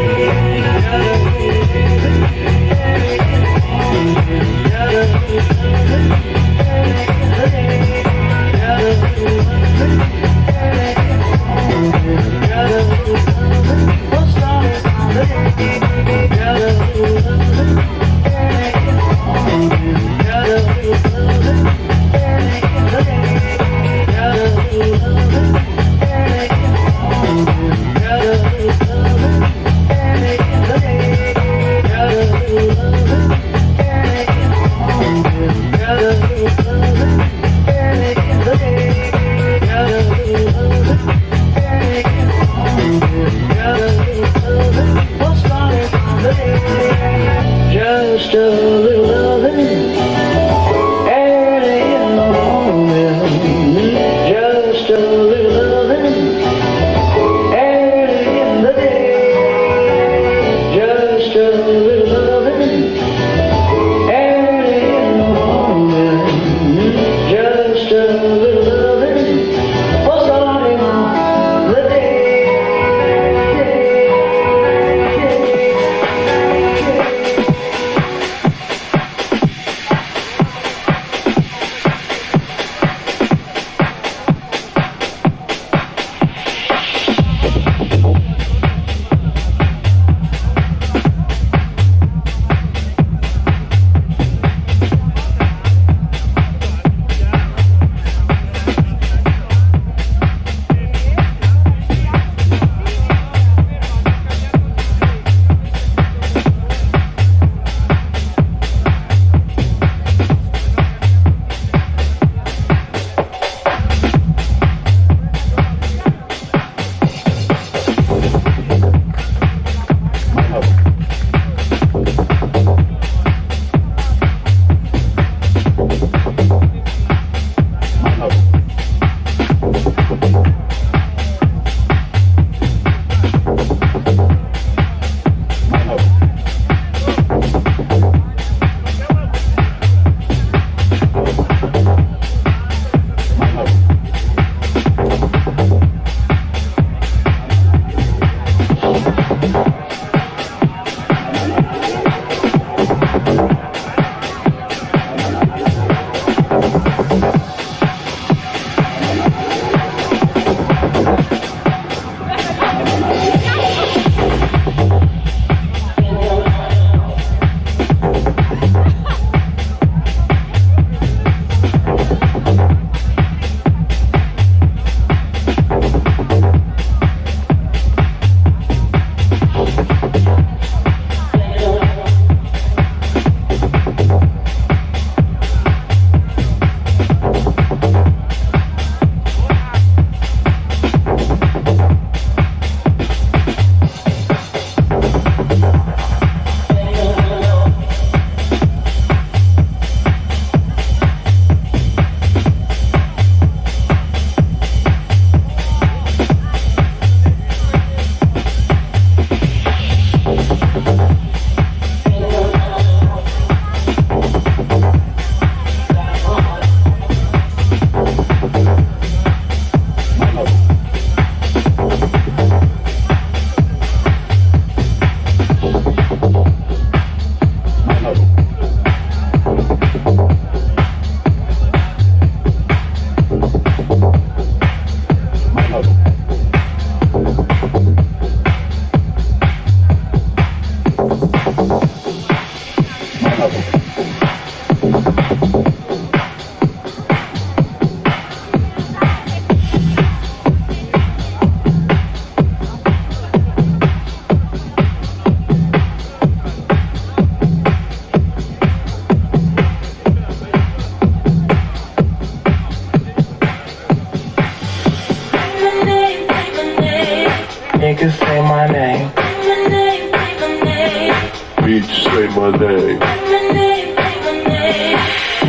Bitch, say my name.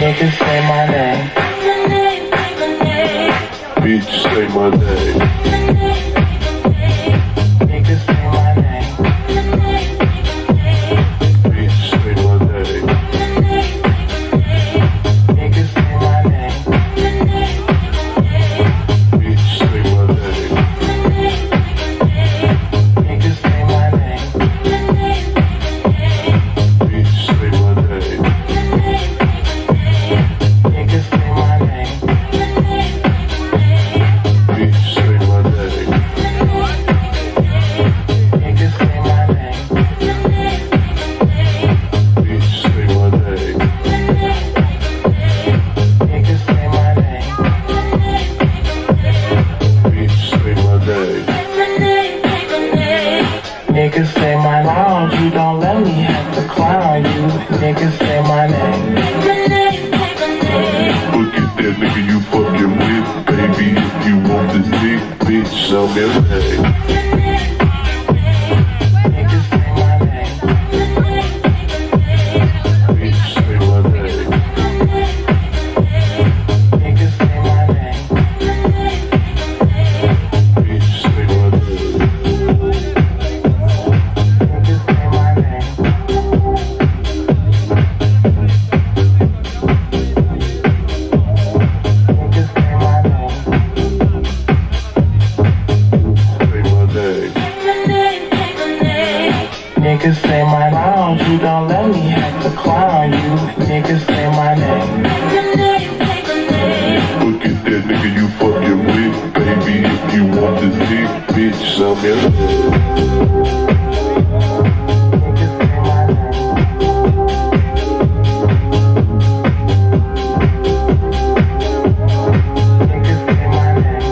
Niggas say my name. Bitch, say my name. Niggas say my name. Bitch, say my name. Niggas say my name. Bitch, say my name. Niggas say my name. Bitch, say my name. Niggas say my name. Bitch, say my name. Niggas say my name. Bitch, say my name. Niggas say my name. Bitch, say my name. Niggas say my name. You don't let me have to clown you. Niggas say my name. Look at that nigga you fucking with. Baby, if you want this dick, bitch, I'm your name. Niggas say my name. Bitch, say my name. Niggas say my name. Bitch, say my name. Niggas say my name. Niggas say my name. Say my name. Niggas say my name. You don't let me have to clown you. Niggas say my name. Look at that nigga you fucking with. Baby, if you want this dick, bitch, I'm your name. Niggas say my name. Niggas say my name.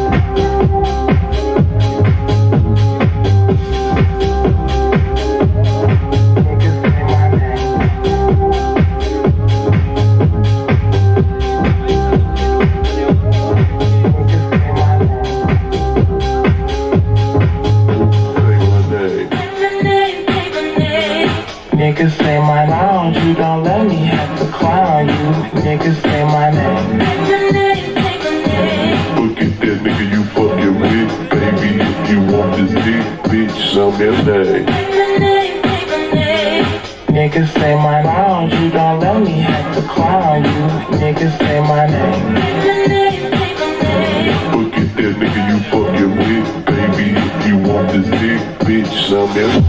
Niggas say my name. Niggas say my name. Say my name. Niggas say my name. You don't let me have to clown you. Niggas say my name. Look at that nigga you fucking with. Baby, if you want this dick, bitch, I'm your name. Niggas say my name. You don't let me have to clown you. Niggas say my name. Look at that nigga you fucking with. Baby, if you want this dick, bitch, I'm your name.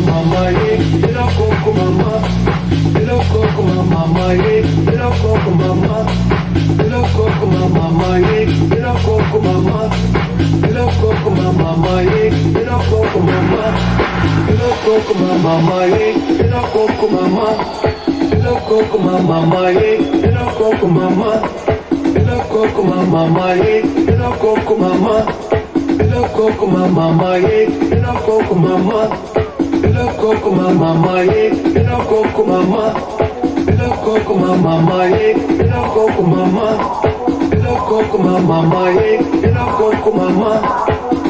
mama, yeah, get up, coco mama. Hello, coco mama, yeah, hello, coco mama. Hello, coco mama, yeah, hello, coco mama. Hello, coco mama, yeah, hello, coco mama. Hello, coco mama, yeah, hello, coco mama. Hello, coco mama, yeah, hello, coco mama. Hello, coco mama, yeah, hello, coco mama. Hello, coco mama, yeah, hello, coco mama. Hello, coco mama, yeah, hello, coco mama. Hello, coco mama, yeah, hello, coco mama. Hello, coco mama, yeah, hello, coco mama.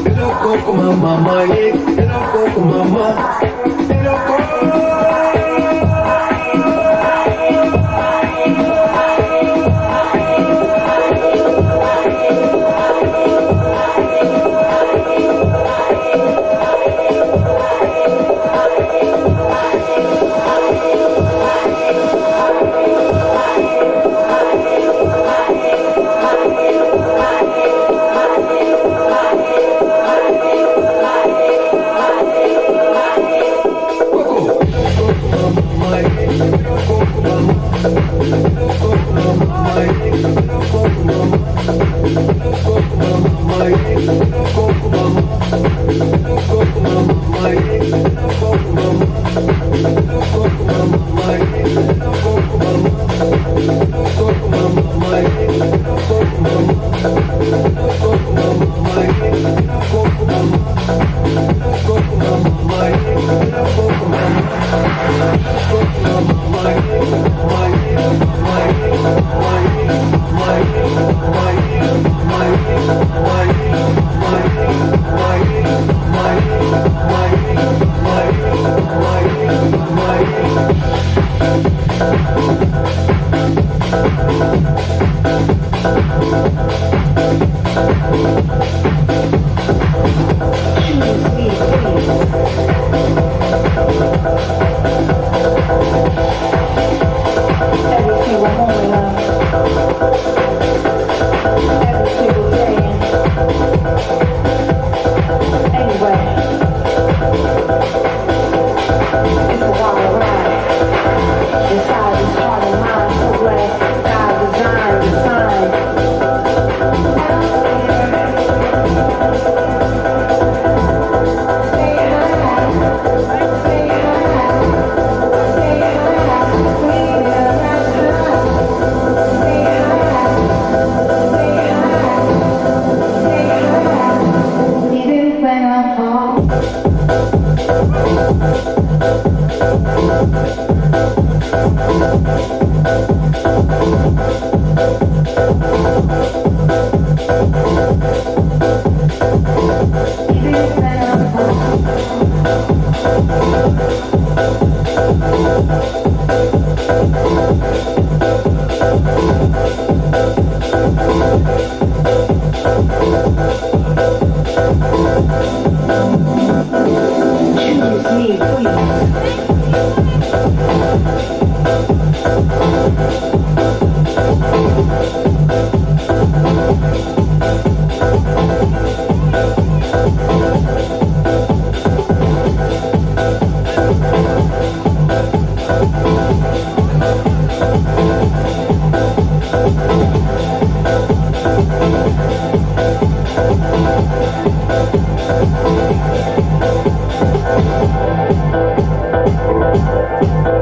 Hello, coco mama, yeah, hello, coco mama. Hello, Every single moment, every single day. Anyway, it's a wild ride. Inside this heart of mine, so glad God designed the sign. Stay high, stay high, stay high. Even when I fall. Even when I fall. Choose me, please.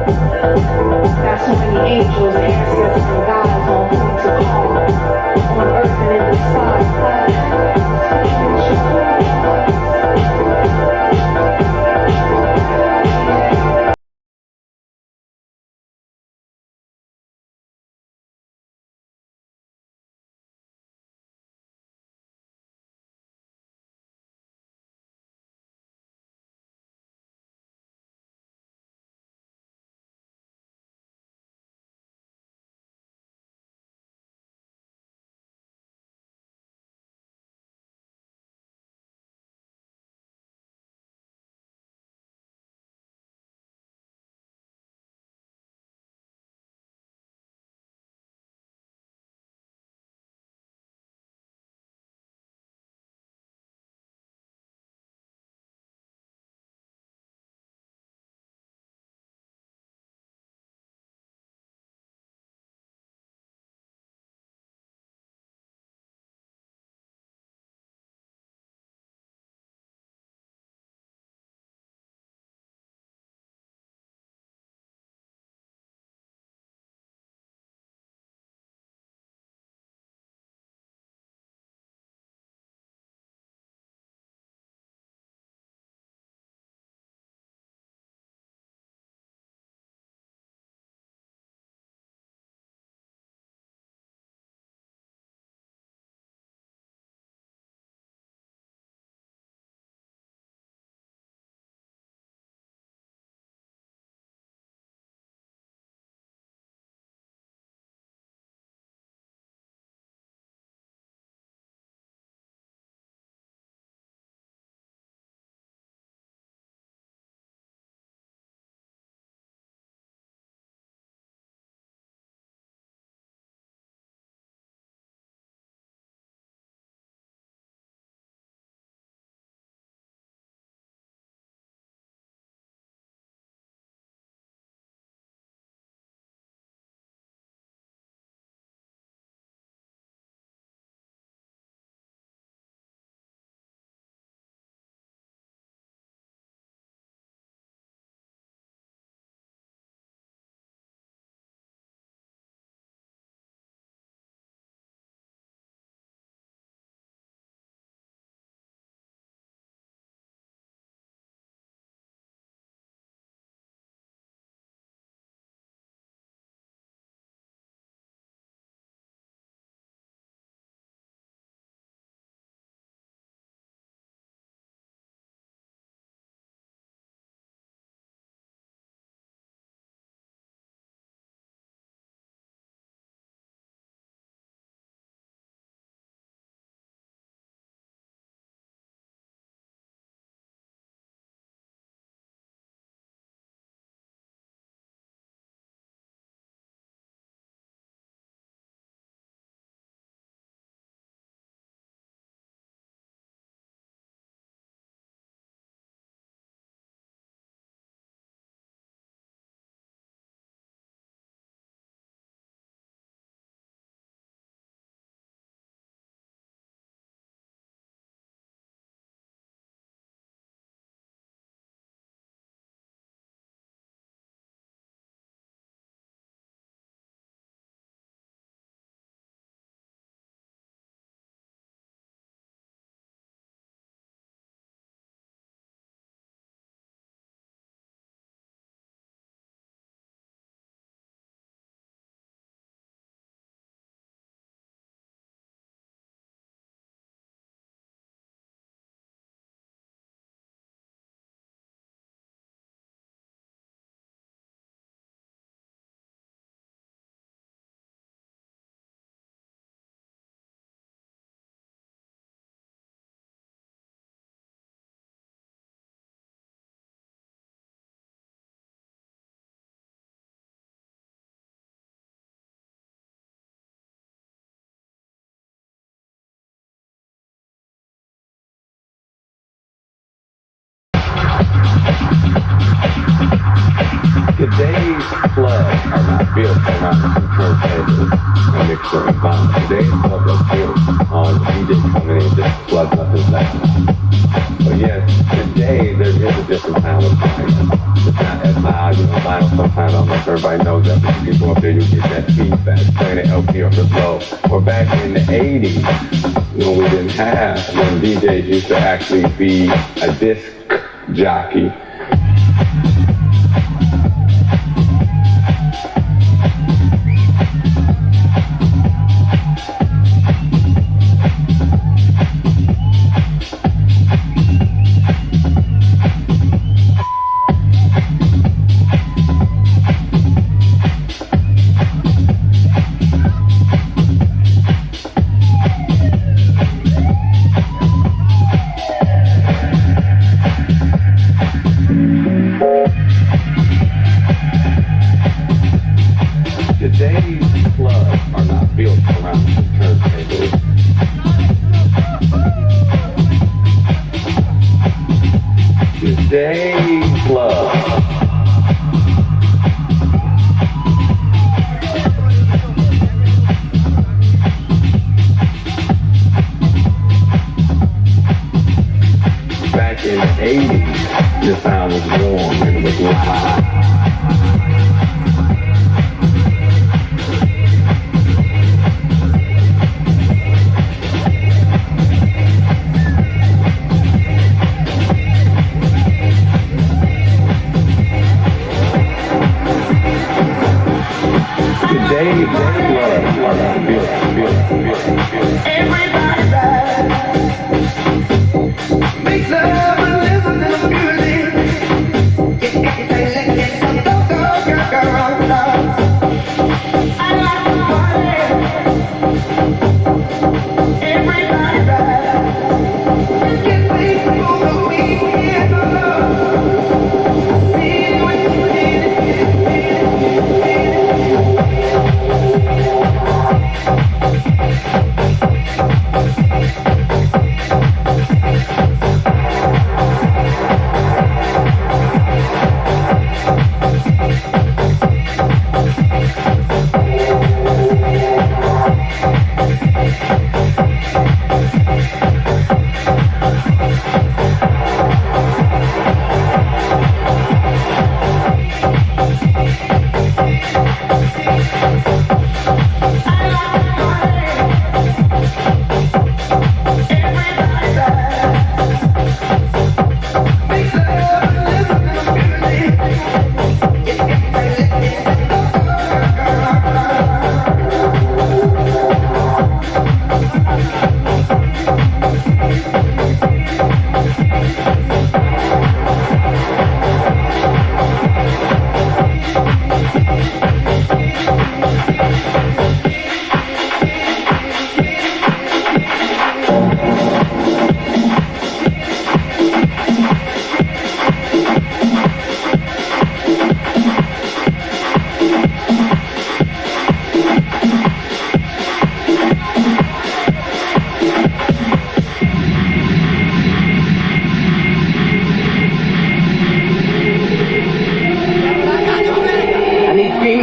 Got so many angels and ancestors and gods on whom to call. On earth and in the Today's clubs are not built around turntables and mixer and vinyl. Today's clubs are built on the DJ coming in and just plugging up his background. But yes, today there is a different sound with vinyl. It's not as loud, vinyl sometimes, I don't know if everybody knows that, but you can go up there, you get that feedback, playing the LP or the low. Or back in the 80s, when we didn't have, when DJs used to actually be a disc jockey. Today's clubs are not built around turntables. Today's club. Back in the 80s, the sound was warm and it was loud. Today's clubs are not built. Everybody ride. Make love and listen to the music. Get some go. I like to party. Everybody ride. Get paid for the weekend. See what you need.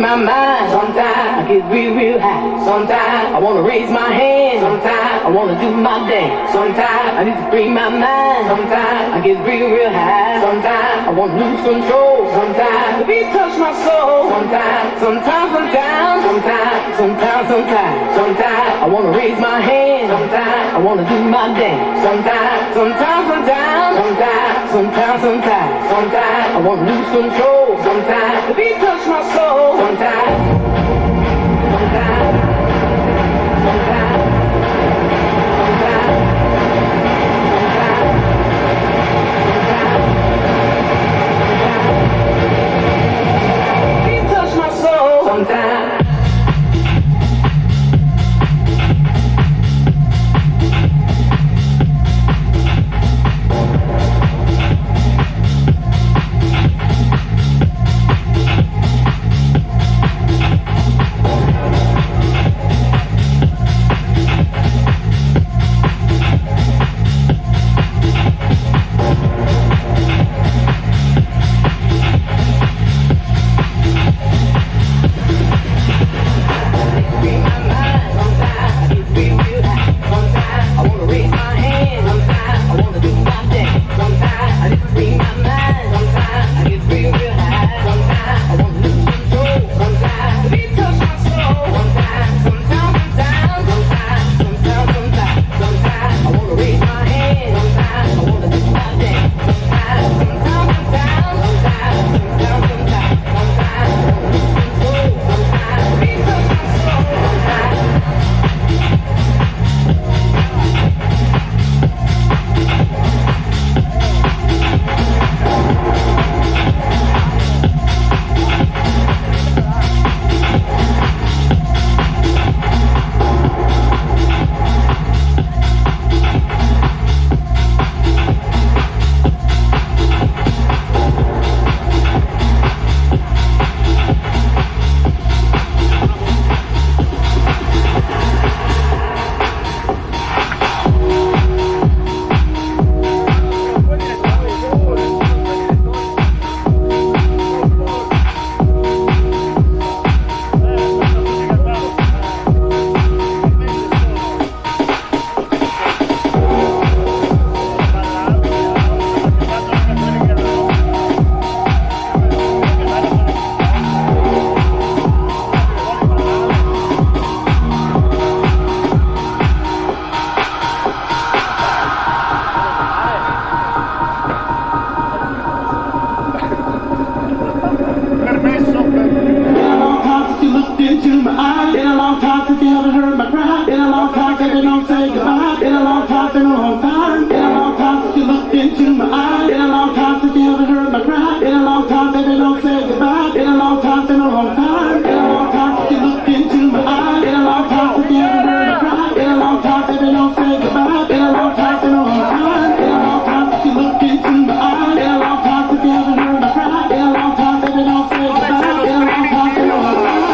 My mind. Sometimes I get real high. Sometimes I wanna raise my hand. Sometimes I wanna do my dance. Sometimes I need to free my mind. Sometimes I get real high. Sometimes I wanna lose control. Sometimes the beat touch my soul. Sometimes I wanna raise my hand. Sometimes I wanna do my dance. Sometimes I wanna lose control. Sometimes the beat touch my soul. Sometimes. Beat touch my soul. Sometimes. looked into my eyes. Been a long time since you ever heard my cry. Been a long time since we don't say goodbye. Been a long time since a long time. Been a long time since you looked into my eyes. Been a long time since you ever heard my cry. Been a long time since we don't say goodbye. Been a long time since a long time. Been a long time since you looked into my eyes. Been a long time since you ever heard my cry. Been a long time since we don't say goodbye. Been a long time since a long time.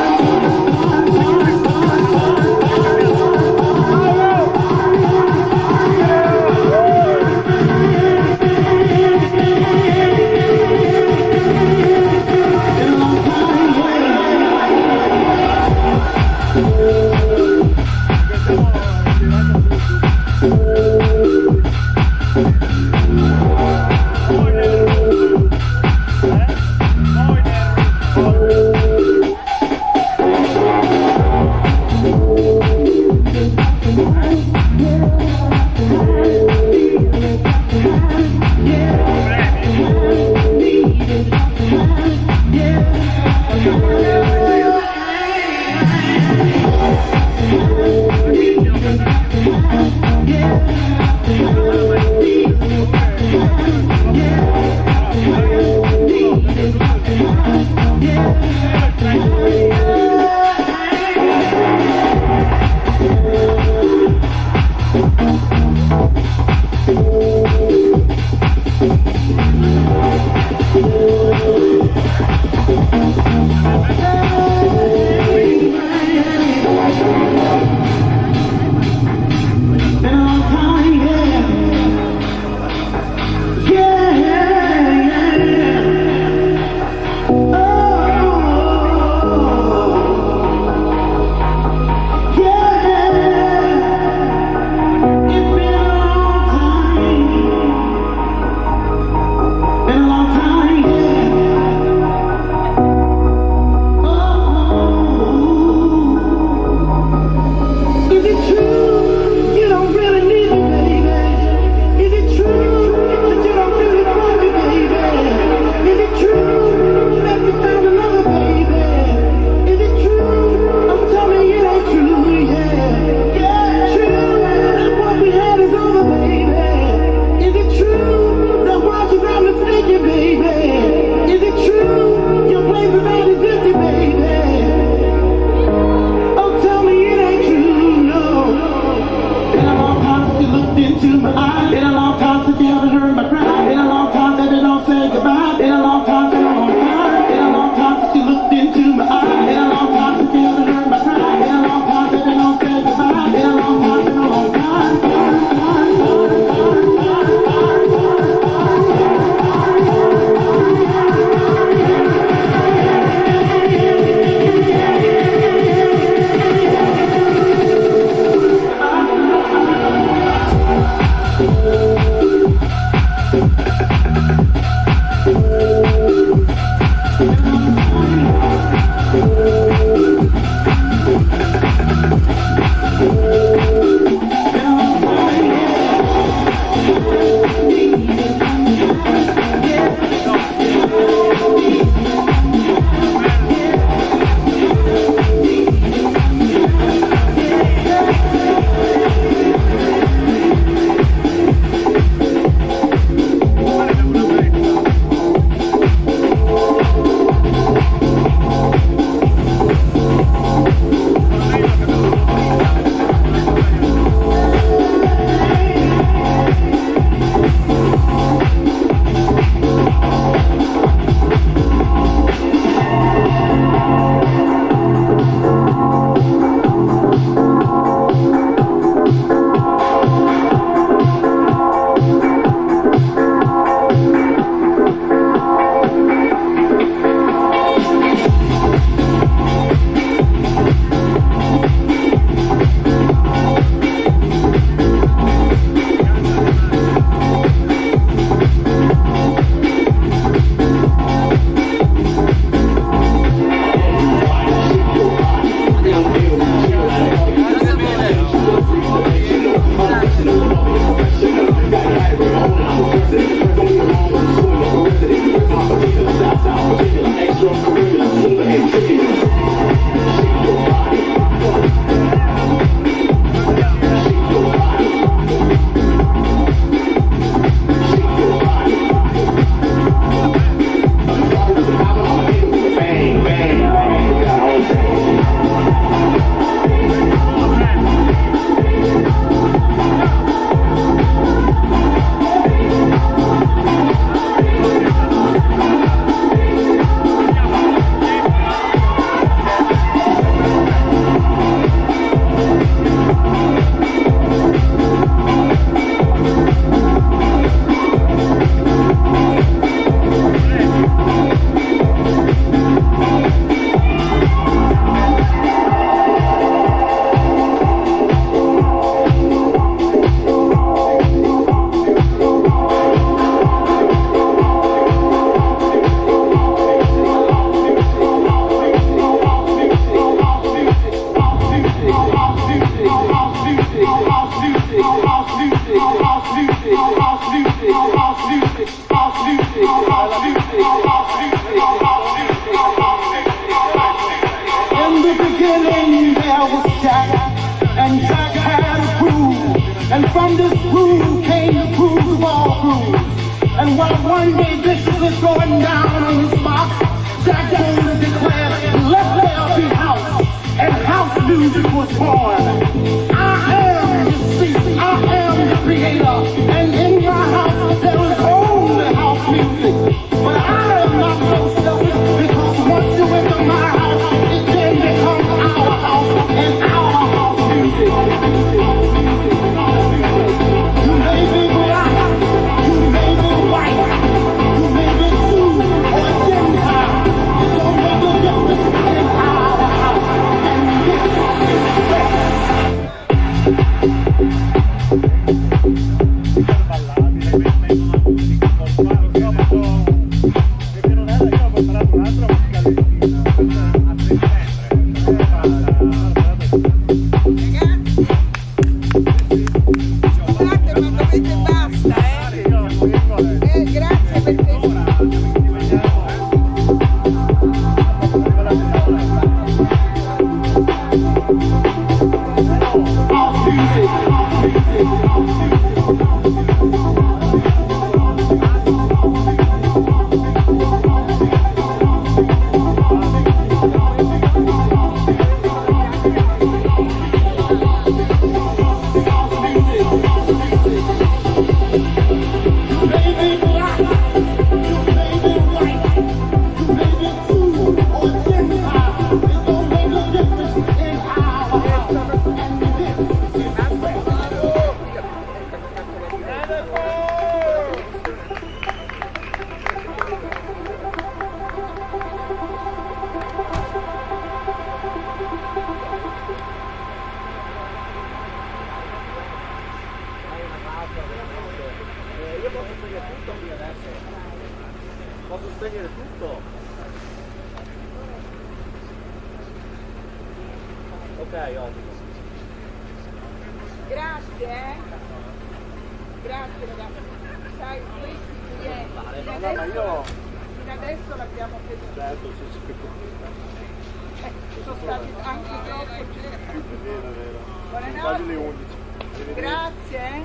And while one day this was going down on his box, Jack Jones declared, let there be house, and house music was born. I am, you see, I am the creator, and in my house there is only house music. But I am not so selfish, because once you enter my house, it then becomes our house, and our house music. You may be black, you may be white, you may be Jew or Gentile. It don't make a difference in our house, and this is Scusate, ma dovete basta, grazie perché... house music, house music, house Posso spegnere tutto? Ok, ottimo. Grazie, Grazie ragazzi. Sai, questi clienti, fino adesso l'abbiamo tenuto. Certo, sì, sì. Sono stati anche troppo È vero, è vero. Buonanotte. Quasi le 11. Grazie.